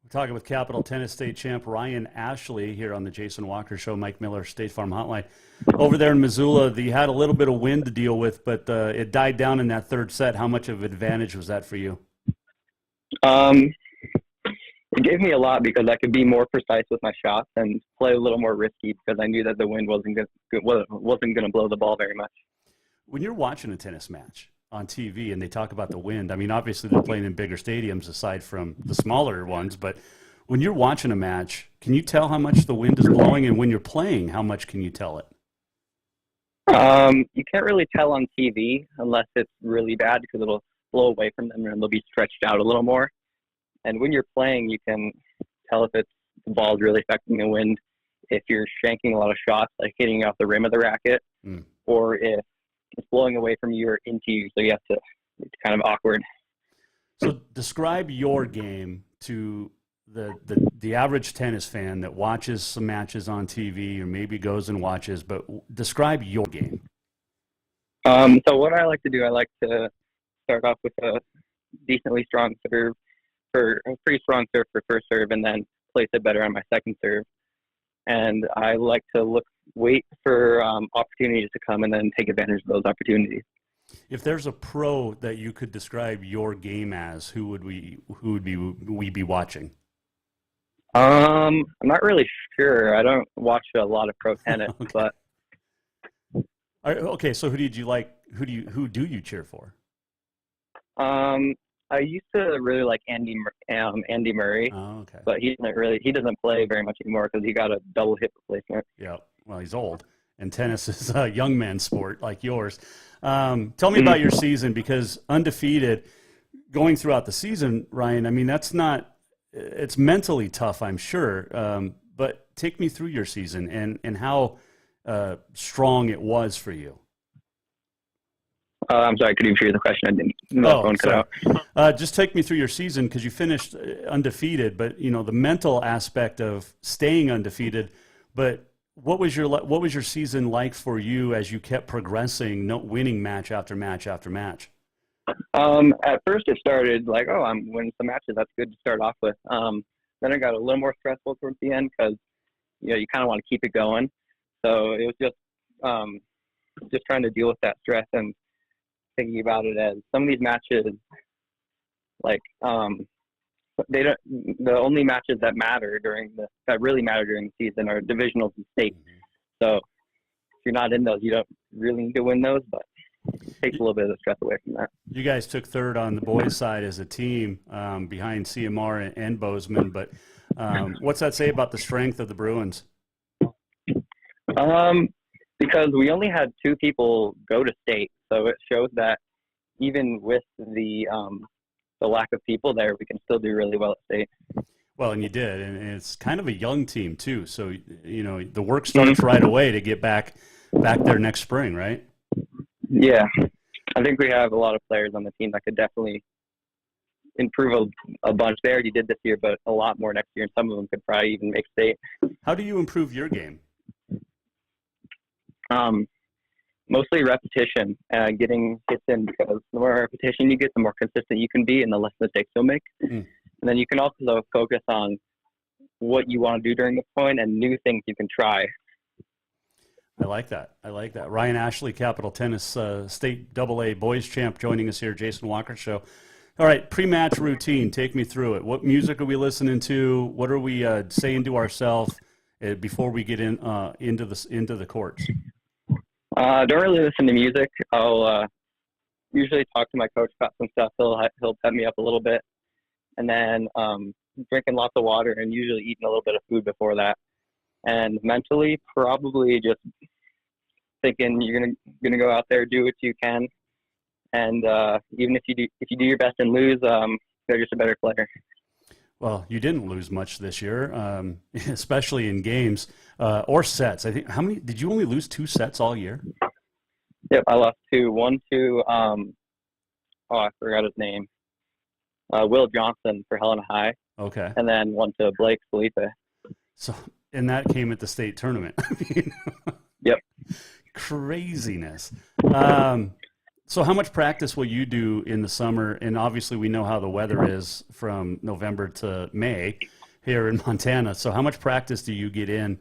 Speaker 8: We're talking with Capital Tennis State champ Ryan Ashley here on the Jason Walker Show, Mike Miller, State Farm Hotline. Over there in Missoula, you had a little bit of wind to deal with, but it died down in that third set. How much of an advantage was that for you?
Speaker 13: It gave me a lot because I could be more precise with my shots and play a little more risky because I knew that the wind wasn't going to blow the ball very much.
Speaker 8: When you're watching a tennis match on TV and they talk about the wind, I mean, obviously they're playing in bigger stadiums aside from the smaller ones, but when you're watching a match, can you tell how much the wind is blowing? And when you're playing, how much can you tell it?
Speaker 13: You can't really tell on TV unless it's really bad because it'll blow away from them and they'll be stretched out a little more. And when you're playing, you can tell if the ball's really affecting the wind, if you're shanking a lot of shots, like hitting off the rim of the racket, or if it's blowing away from you or into you, so you have to, it's kind of awkward.
Speaker 8: So describe your game to the average tennis fan that watches some matches on TV or maybe goes and watches, but describe your game.
Speaker 13: So what I like to do, I like to start off with a decently strong serve, for a pretty strong serve for first serve, and then place it better on my second serve. And I like to wait for opportunities to come and then take advantage of those opportunities.
Speaker 8: If there's a pro that you could describe your game as, who would we be watching?
Speaker 13: I'm not really sure. I don't watch a lot of pro tennis,
Speaker 8: Okay.
Speaker 13: but
Speaker 8: Okay, so who did you like? Who do you cheer for?
Speaker 13: I used to really like Andy Murray,
Speaker 8: Oh, okay.
Speaker 13: but he doesn't play very much anymore because he got a double hip replacement.
Speaker 8: Yeah, well, he's old, and tennis is a young man's sport like yours. Tell me about your season, because undefeated going throughout the season, Ryan, I mean, it's mentally tough, I'm sure, but take me through your season and how strong it was for you.
Speaker 13: I'm sorry, could you repeat the question? I didn't know the phone cut out.
Speaker 8: Just take me through your season, because you finished undefeated, but the mental aspect of staying undefeated. But what was your season like for you as you kept progressing, winning match after match after match?
Speaker 13: At first, it started like, I'm winning some matches. That's good to start off with. Then it got a little more stressful towards the end because you kind of want to keep it going. So it was just trying to deal with that stress and thinking about it as some of these matches, like the only matches that really matter during the season are divisionals and state. So if you're not in those, you don't really need to win those, but it takes a little bit of the stress away from that.
Speaker 8: You guys took third on the boys' side as a team behind CMR and Bozeman, but what's that say about the strength of the Bruins?
Speaker 13: Because we only had 2 people go to state, so it shows that even with the lack of people there, we can still do really well at state.
Speaker 8: Well, and you did, and it's kind of a young team too. So the work starts right away to get back there next spring, right?
Speaker 13: Yeah, I think we have a lot of players on the team that could definitely improve a bunch. They already did this year, but a lot more next year, and some of them could probably even make state.
Speaker 8: How do you improve your game?
Speaker 13: Mostly repetition, getting hits in, because the more repetition you get, the more consistent you can be and the less mistakes you'll make. And then you can also focus on what you want to do during the point and new things you can try.
Speaker 8: I like that. Ryan Ashley, Capital Tennis State AA Boys Champ, joining us here, Jason Walker Show. All right, pre-match routine. Take me through it. What music are we listening to? What are we saying to ourselves before we get into the courts?
Speaker 13: Don't really listen to music. I'll usually talk to my coach about some stuff. He'll pep me up a little bit, and then drinking lots of water and usually eating a little bit of food before that. And mentally, probably just thinking you're gonna go out there, do what you can, and even if you do your best and lose, you're just a better player.
Speaker 8: Well, you didn't lose much this year, especially in games or sets. I think how many did you only lose 2 sets all year?
Speaker 13: Yep, I lost 2. One to I forgot his name. Will Johnson for Helena High.
Speaker 8: Okay.
Speaker 13: And then one to Blake Felipe.
Speaker 8: So, and that came at the state tournament. I mean,
Speaker 13: yep.
Speaker 8: Craziness. So how much practice will you do in the summer? And obviously we know how the weather is from November to May here in Montana. So how much practice do you get in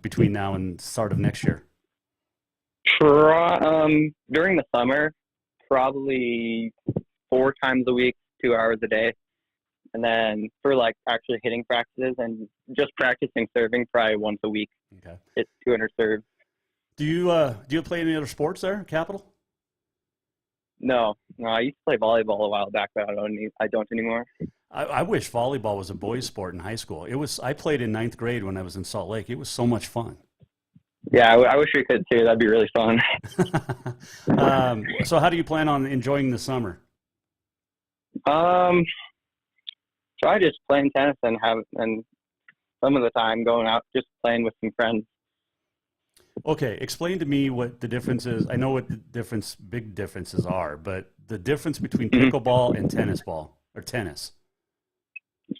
Speaker 8: between now and start of next year?
Speaker 13: During the summer, probably 4 times a week, 2 hours a day. And then for like actually hitting practices and just practicing serving, probably once a week.
Speaker 8: Okay.
Speaker 13: It's 200 serves. Do
Speaker 8: you play any other sports there, Capital?
Speaker 13: No, I used to play volleyball a while back, but I don't anymore.
Speaker 8: I wish volleyball was a boys' sport in high school. I played in 9th grade when I was in Salt Lake. It was so much fun.
Speaker 13: Yeah, I wish we could too. That'd be really fun.
Speaker 8: So how do you plan on enjoying the summer?
Speaker 13: Try just playing tennis and some of the time going out just playing with some friends.
Speaker 8: Okay, explain to me what the difference is. I know what the big differences are, but the difference between pickleball and tennis ball or tennis.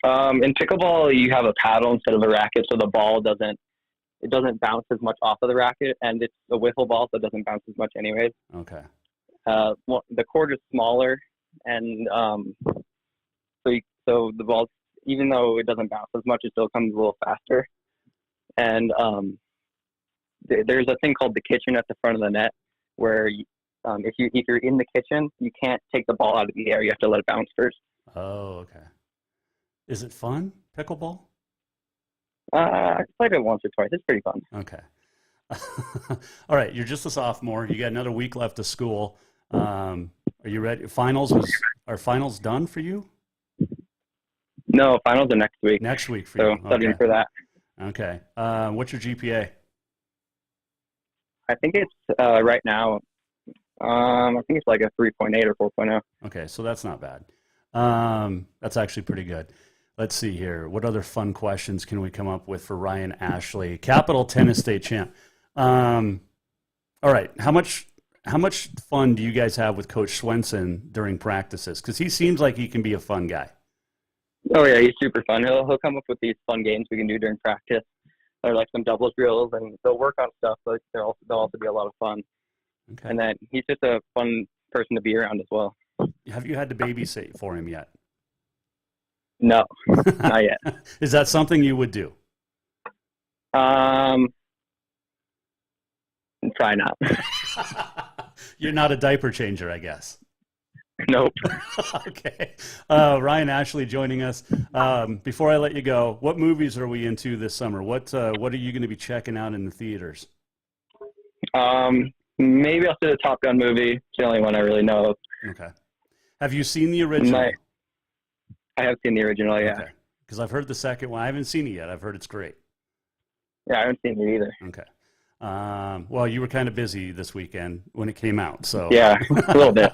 Speaker 13: In pickleball, you have a paddle instead of a racket, so the ball doesn't bounce as much off of the racket, and it's a wiffle ball, so it doesn't bounce as much anyways.
Speaker 8: Okay.
Speaker 13: The court is smaller, and so the ball, even though it doesn't bounce as much, it still comes a little faster. And there's a thing called the kitchen at the front of the net, where if you're in the kitchen, you can't take the ball out of the air. You have to let it bounce first.
Speaker 8: Oh, okay. Is it fun, pickleball?
Speaker 13: I played it once or twice. It's pretty fun.
Speaker 8: Okay. All right, you're just a sophomore. You got another week left of school. Are you ready? Are finals done for you?
Speaker 13: No, finals are next week.
Speaker 8: Next week for
Speaker 13: you.
Speaker 8: So
Speaker 13: studying for that.
Speaker 8: Okay. What's your GPA?
Speaker 13: I think it's right now. I think it's like a 3.8 or 4.0.
Speaker 8: Okay, so that's not bad. That's actually pretty good. Let's see here. What other fun questions can we come up with for Ryan Ashley, Capital Tennis State champ? All right. How much fun do you guys have with Coach Swenson during practices? Because he seems like he can be a fun guy.
Speaker 13: Oh yeah, he's super fun. He'll come up with these fun games we can do during practice. Or like some doubles drills, and they'll work on stuff, but they'll also be a lot of fun.
Speaker 8: Okay.
Speaker 13: And then he's just a fun person to be around as well.
Speaker 8: Have you had to babysit for him yet?
Speaker 13: No, not yet.
Speaker 8: Is that something you would do?
Speaker 13: Try not.
Speaker 8: You're not a diaper changer, I guess.
Speaker 13: Nope.
Speaker 8: Okay. Ryan Ashley joining us. Before I let you go, what movies are we into this summer? What are you going to be checking out in the theaters?
Speaker 13: Maybe I'll see the Top Gun movie. It's the only one I really know of.
Speaker 8: Okay. Have you seen the original?
Speaker 13: I have seen the original, yeah.
Speaker 8: Okay. Because I've heard the second one. I haven't seen it yet. I've heard it's great.
Speaker 13: Yeah, I haven't seen it either.
Speaker 8: Okay. Well, you were kind of busy this weekend when it came out, so
Speaker 13: yeah, a little bit.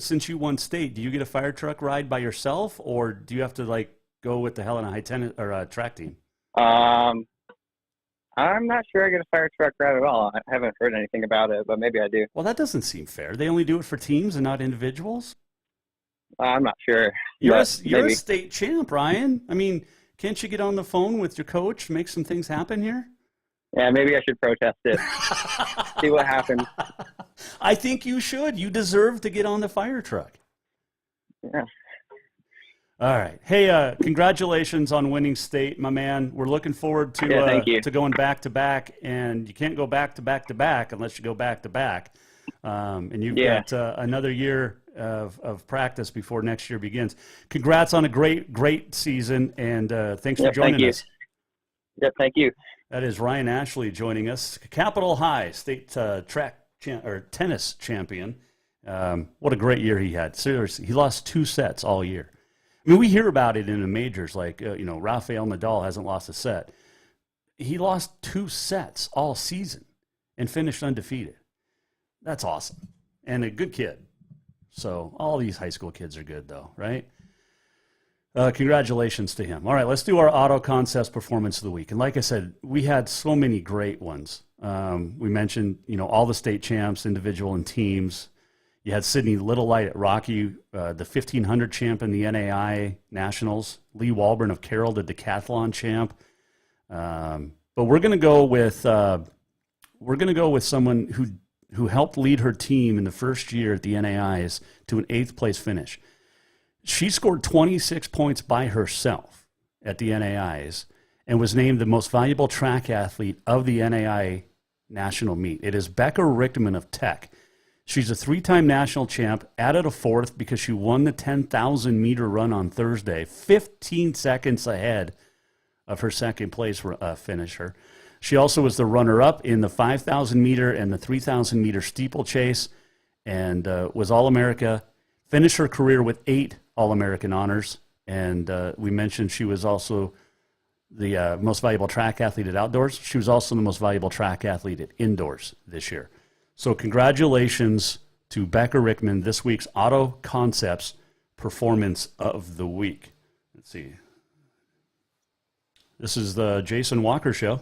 Speaker 8: Since you won state, do you get a fire truck ride by yourself, or do you have to go with the Helena High tennis or track team?
Speaker 13: I'm not sure I get a fire truck ride at all. I haven't heard anything about it, but maybe I do.
Speaker 8: Well, that doesn't seem fair. They only do it for teams and not individuals.
Speaker 13: I'm not sure.
Speaker 8: You're a state champ, Ryan. I mean, can't you get on the phone with your coach, make some things happen here?
Speaker 13: Yeah, maybe I should protest it. See what happens.
Speaker 8: I think you should. You deserve to get on the fire truck.
Speaker 13: Yeah.
Speaker 8: All right. Hey, congratulations on winning state, my man. We're looking forward to going back to back, and you can't go back to back to back unless you go back to back. And you've got another year of practice before next year begins. Congrats on a great season, and thanks for joining us.
Speaker 13: Yep, thank you.
Speaker 8: That is Ryan Ashley joining us, Capital High state tennis champion, What a great year he had. Seriously, he lost 2 sets all year. I mean, we hear about it in the majors, like, Rafael Nadal hasn't lost a set. He lost 2 sets all season and finished undefeated. That's awesome. And a good kid. So all these high school kids are good, though, right? Congratulations to him. All right, let's do our Auto Concepts Performance of the Week. And like I said, we had so many great ones. We mentioned, all the state champs, individual and teams. You had Sydney Littlelight at Rocky, the 1500 champ in the NAI Nationals. Lee Walburn of Carroll, the decathlon champ. But we're going to go with someone who helped lead her team in the first year at the NAIs to an 8th place finish. She scored 26 points by herself at the NAIs and was named the most valuable track athlete of the NAI national meet. It is Becca Rickman of Tech. She's a 3-time national champ, added a 4th because she won the 10,000 meter run on Thursday, 15 seconds ahead of her second place finisher. She also was the runner-up in the 5,000 meter and the 3,000 meter steeplechase, and was All-America. Finished her career with 8 All-American honors, and we mentioned she was also the most valuable track athlete at outdoors. She was also the most valuable track athlete at indoors this year. So congratulations to Becca Rickman, this week's Auto Concepts Performance of the Week. Let's see. This is the Jason Walker Show.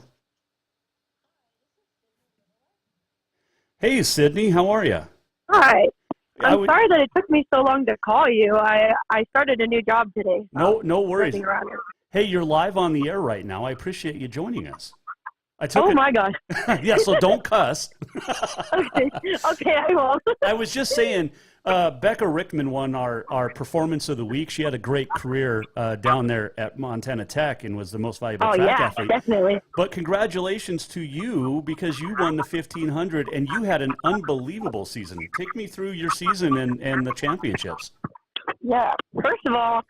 Speaker 8: Hey, Sydney, how are you?
Speaker 14: Hi. I'm sorry that it took me so long to call you. I started a new job today.
Speaker 8: No worries. Hey, you're live on the air right now. I appreciate you joining us.
Speaker 14: My gosh.
Speaker 8: Yeah, so don't cuss.
Speaker 14: Okay, I won't.
Speaker 8: I was just saying, Becca Rickman won our Performance of the Week. She had a great career down there at Montana Tech and was the most valuable track athlete.
Speaker 14: Definitely.
Speaker 8: But congratulations to you because you won the 1500 and you had an unbelievable season. Take me through your season and the championships.
Speaker 14: Yeah. First of all,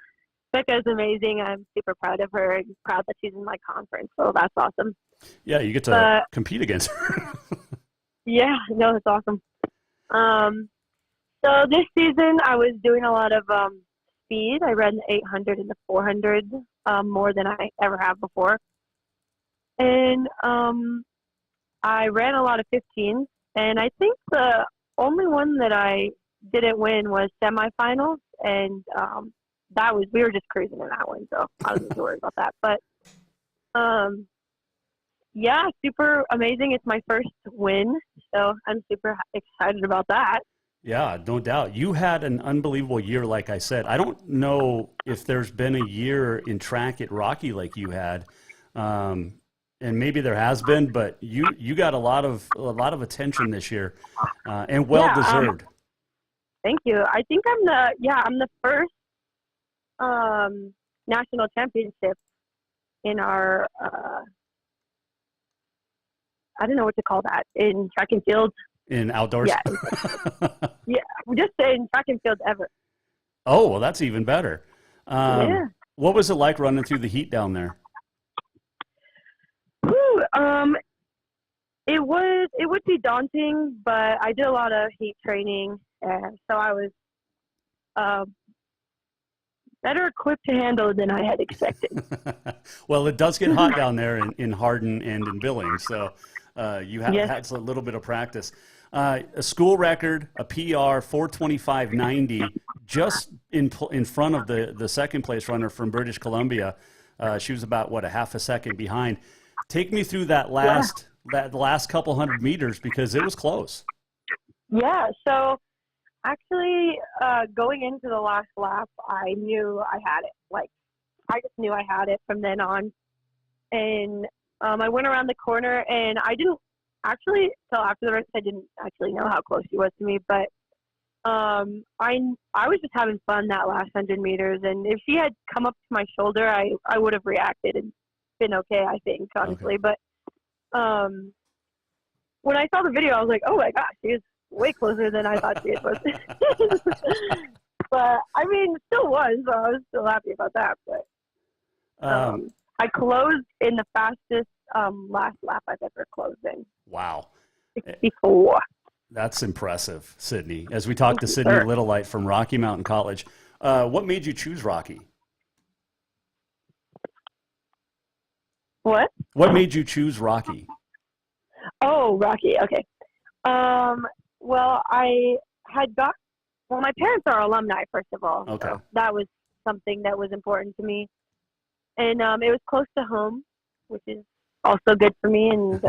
Speaker 14: Becca is amazing. I'm super proud of her and proud that she's in my conference. So that's awesome.
Speaker 8: Yeah, you get to compete against her.
Speaker 14: Yeah, no, it's awesome. So this season I was doing a lot of speed. I ran the 800 and the 400 more than I ever have before. And I ran a lot of 15s. And I think the only one that I didn't win was semifinals. And we were just cruising in that one. So I wasn't worried about that. But yeah, super amazing. It's my first win, so I'm super excited about that.
Speaker 8: Yeah, no doubt. You had an unbelievable year, like I said. I don't know if there's been a year in track at Rocky like you had, and maybe there has been, but you got a lot of attention this year, and well deserved.
Speaker 14: Thank you. I think I'm the first national championship in our. I don't know what to call that in track and field.
Speaker 8: In outdoors?
Speaker 14: Yeah. Yeah, just in track and field ever.
Speaker 8: Oh, well, that's even better.
Speaker 14: Yeah.
Speaker 8: What was it like running through the heat down there?
Speaker 14: It would be daunting, but I did a lot of heat training, so I was better equipped to handle it than I had expected.
Speaker 8: Well, it does get hot down there in Hardin and in Billings, so you have had a little bit of practice. A school record, a PR, 4:25.90, just in front of the second place runner from British Columbia. She was about a half a second behind. Take me through that last couple hundred meters because it was close.
Speaker 14: Yeah. So actually, going into the last lap, I knew I had it. I just knew I had it from then on, and I went around the corner, and I didn't actually, till after the race, I didn't actually know how close she was to me, but I was just having fun that last 100 meters, and if she had come up to my shoulder, I would have reacted and been okay, I think, honestly. Okay. But when I saw the video, I was like, oh my gosh, she is way closer than I thought she was. But, I mean, still was, so I was still happy about that, but I closed in the fastest last lap I've ever closed in.
Speaker 8: Wow.
Speaker 14: 64.
Speaker 8: That's impressive, Sydney. As we talked to Sydney Littlelight from Rocky Mountain College, what made you choose Rocky?
Speaker 14: What?
Speaker 8: What made you choose Rocky?
Speaker 14: Oh, Rocky. Okay. Well, my parents are alumni, first of all.
Speaker 8: Okay.
Speaker 14: So that was something that was important to me. And it was close to home, which is also good for me. And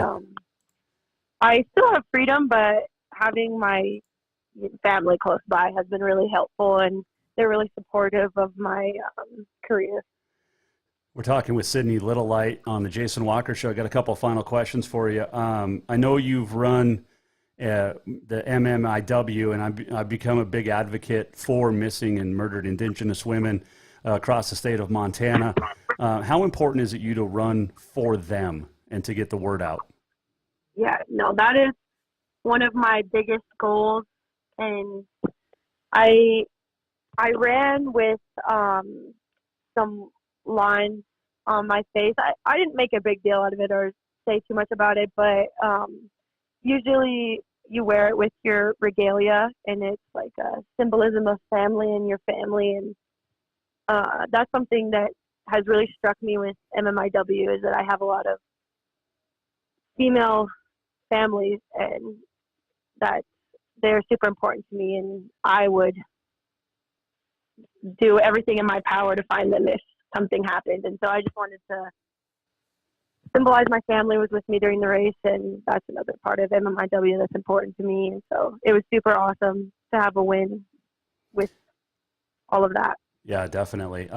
Speaker 14: I still have freedom, but having my family close by has been really helpful, and they're really supportive of my career.
Speaker 8: We're talking with Sydney Littlelight on the Jason Walker Show. I got a couple of final questions for you. I know you've run the MMIW, and I've become a big advocate for missing and murdered Indigenous women across the state of Montana. How important is it you to run for them and to get the word out?
Speaker 14: Yeah, no, that is one of my biggest goals, and I ran with some lines on my face. I didn't make a big deal out of it or say too much about it, but usually you wear it with your regalia, and it's like a symbolism of family and your family, and that's something that has really struck me with MMIW, is that I have a lot of female families, and that they're super important to me, and I would do everything in my power to find them if something happened. And so I just wanted to symbolize my family was with me during the race, and that's another part of MMIW that's important to me. And so it was super awesome to have a win with all of that.
Speaker 8: Yeah, definitely.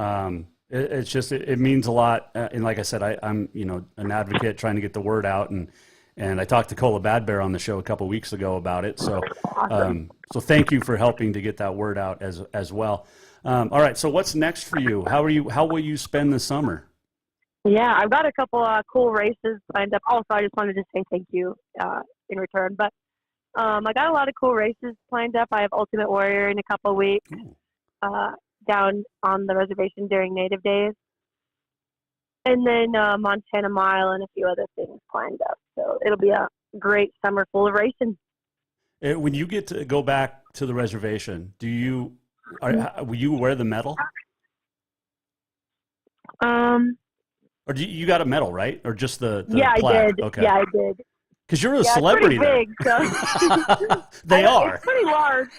Speaker 8: It's just, it means a lot. And like I said, I'm an advocate trying to get the word out, and I talked to Cola Bad Bear on the show a couple of weeks ago about it. So,
Speaker 14: Awesome.
Speaker 8: So thank you for helping to get that word out as well. All right. So what's next for you? How will you spend the summer?
Speaker 14: Yeah, I've got a couple cool races lined up. Also, I just wanted to say thank you in return. But I got a lot of cool races lined up. I have Ultimate Warrior in a couple of weeks down on the reservation during Native Days. And then Montana Mile and a few other things lined up. So it'll be a great summer full of racing.
Speaker 8: When you get to go back to the reservation, will you wear the medal? Or you got a medal, right? Or just the
Speaker 14: yeah,
Speaker 8: plaque?
Speaker 14: I did.
Speaker 8: Okay.
Speaker 14: Yeah, I did.
Speaker 8: Because you're a celebrity.
Speaker 14: It's pretty big,
Speaker 8: so. They are.
Speaker 14: It's pretty large.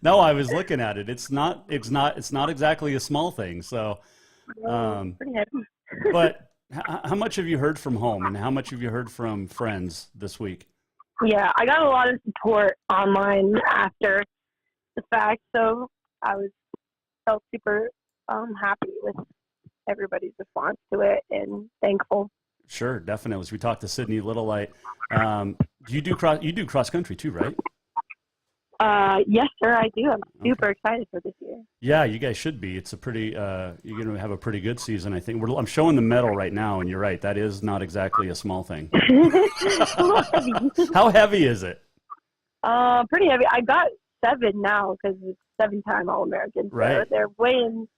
Speaker 8: No, I was looking at it. It's not exactly a small thing. So,
Speaker 14: pretty heavy.
Speaker 8: But how much have you heard from home, and how much have you heard from friends this week?
Speaker 14: Yeah, I got a lot of support online after the fact, so I felt super happy with everybody's response to it and thankful.
Speaker 8: Sure, definitely. So we talked to Sydney Littlelight. You do cross country too, right?
Speaker 14: Yes, sir, I do. I'm super excited for this year.
Speaker 8: Yeah, you guys should be. It's a pretty. You're going to have a pretty good season, I think. I'm showing the medal right now, and you're right. That is not exactly a small thing. How heavy is it?
Speaker 14: Pretty heavy. I got 7 now because it's 7-time All-American. So
Speaker 8: right.
Speaker 14: They're weighing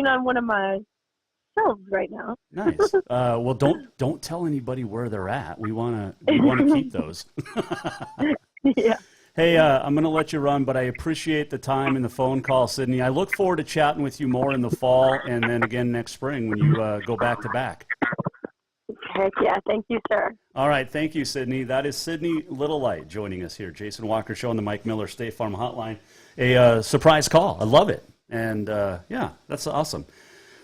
Speaker 14: on one of my shelves right now.
Speaker 8: Nice. Well, don't tell anybody where they're at. We want to keep those.
Speaker 14: Yeah.
Speaker 8: Hey, I'm going to let you run, but I appreciate the time and the phone call, Sydney. I look forward to chatting with you more in the fall and then again next spring when you go back to back.
Speaker 14: Heck yeah. Thank you, sir.
Speaker 8: All right. Thank you, Sydney. That is Sydney Littlelight joining us here. Jason Walker Show on the Mike Miller State Farm Hotline. A surprise call. I love it. And, yeah, that's awesome.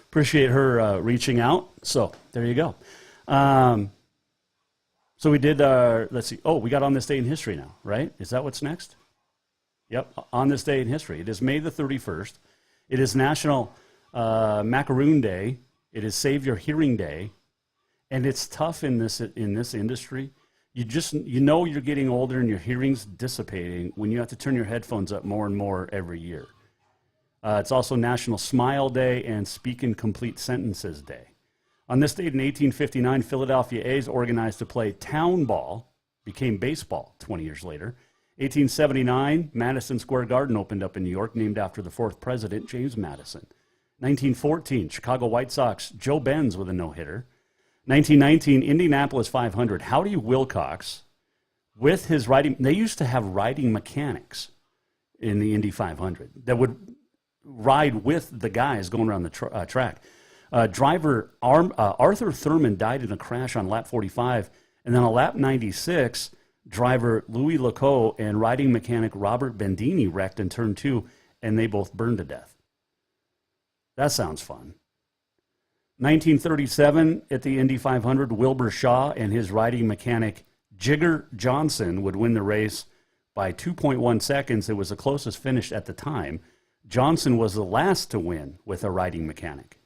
Speaker 8: Appreciate her reaching out. So there you go. So we did, let's see. Oh, we got On This Day in History now, right? Is that what's next? Yep, On This Day in History. It is May the 31st. It is National Macaroon Day. It is Save Your Hearing Day. And it's tough in this industry. You know you're getting older and your hearing's dissipating when you have to turn your headphones up more and more every year. It's also National Smile Day and Speak in Complete Sentences Day. On this date in 1859, Philadelphia A's organized to play town ball, became baseball 20 years later. 1879, Madison Square Garden opened up in New York, named after the 4th president, James Madison. 1914, Chicago White Sox, Joe Benz with a no-hitter. 1919, Indianapolis 500, Howdy Wilcox with his riding. They used to have riding mechanics in the Indy 500 that would ride with the guys going around the track. Driver Arthur Thurman died in a crash on lap 45, and then on lap 96, driver Louis Lecoq and riding mechanic Robert Bendini wrecked in turn 2, and they both burned to death. That sounds fun. 1937, at the Indy 500, Wilbur Shaw and his riding mechanic Jigger Johnson would win the race by 2.1 seconds. It was the closest finish at the time. Johnson was the last to win with a riding mechanic.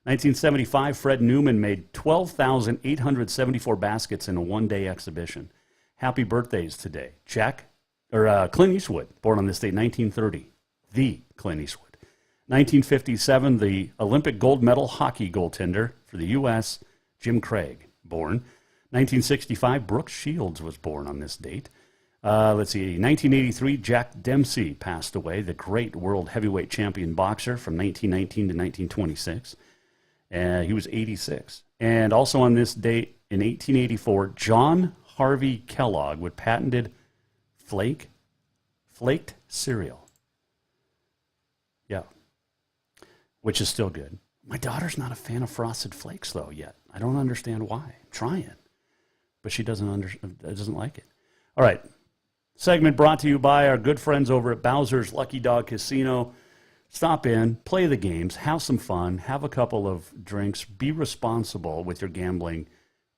Speaker 8: 1975, Fred Newman made 12,874 baskets in a one-day exhibition. Happy birthdays today. Clint Eastwood, born on this date, 1930. The Clint Eastwood. 1957, the Olympic gold medal hockey goaltender for the U.S., Jim Craig, born. 1965, Brooks Shields was born on this date. 1983, Jack Dempsey passed away, the great world heavyweight champion boxer from 1919 to 1926. He was 86. And also on this date, in 1884, John Harvey Kellogg would patented flaked cereal. Yeah. Which is still good. My daughter's not a fan of Frosted Flakes, though, yet. I don't understand why. I'm trying. But she doesn't like it. All right. Segment brought to you by our good friends over at Bowser's Lucky Dog Casino. Stop in, play the games, have some fun, have a couple of drinks, be responsible with your gambling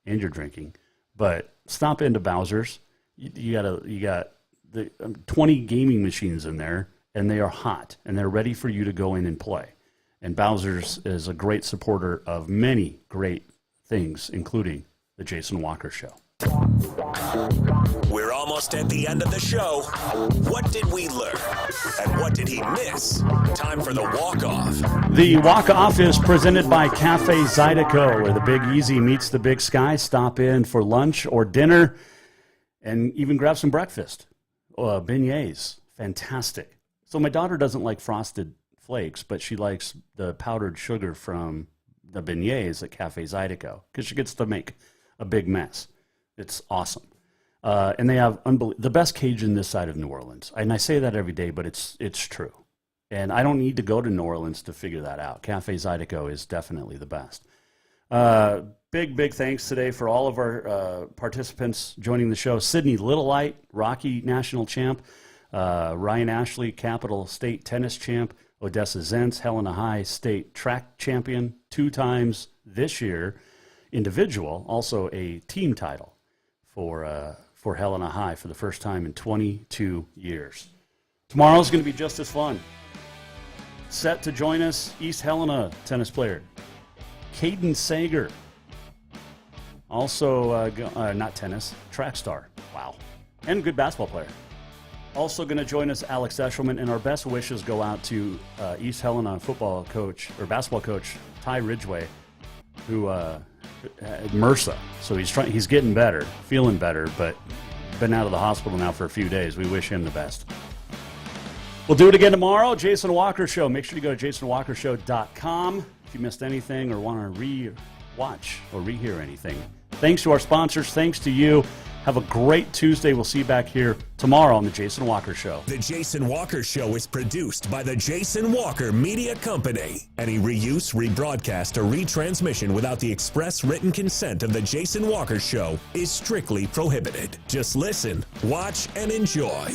Speaker 8: and your drinking. But stop into Bowser's. You got the 20 gaming machines in there, and they are hot, and they're ready for you to go in and play. And Bowser's is a great supporter of many great things, including the Jason Walker Show.
Speaker 1: We're almost at the end of the show. What did we learn? And what did he miss? Time for the walk-off.
Speaker 8: The walk-off is presented by Cafe Zydeco, where the Big Easy meets the Big Sky. Stop in for lunch or dinner and even grab some breakfast. Beignets. Fantastic. So my daughter doesn't like Frosted Flakes, but she likes the powdered sugar from the beignets at Cafe Zydeco because she gets to make a big mess. It's awesome. And they have the best Cajun this side of New Orleans. And I say that every day, but it's true. And I don't need to go to New Orleans to figure that out. Cafe Zydeco is definitely the best. Big thanks today for all of our participants joining the show. Sydney Littlelight, Rocky National Champ. Ryan Ashley, Capital State Tennis Champ. Odessa Zentz, Helena High State Track Champion 2 times this year. Individual, also a team title for Helena High for the first time in 22 years. Tomorrow's going to be just as fun. Set to join us, East Helena tennis player Caden Sager. Also, not tennis, track star. Wow. And good basketball player. Also going to join us, Alex Eshelman, and our best wishes go out to East Helena football coach or basketball coach Ty Ridgway, who MRSA. So he's getting better, feeling better, but been out of the hospital now for a few days. We wish him the best. We'll do it again tomorrow. Jason Walker Show. Make sure you go to jasonwalkershow.com if you missed anything or want to re-watch or rehear anything. Thanks to our sponsors. Thanks to you. Have a great Tuesday. We'll see you back here tomorrow on The Jason Walker Show.
Speaker 1: The Jason Walker Show is produced by the Jason Walker Media Company. Any reuse, rebroadcast, or retransmission without the express written consent of The Jason Walker Show is strictly prohibited. Just listen, watch, and enjoy.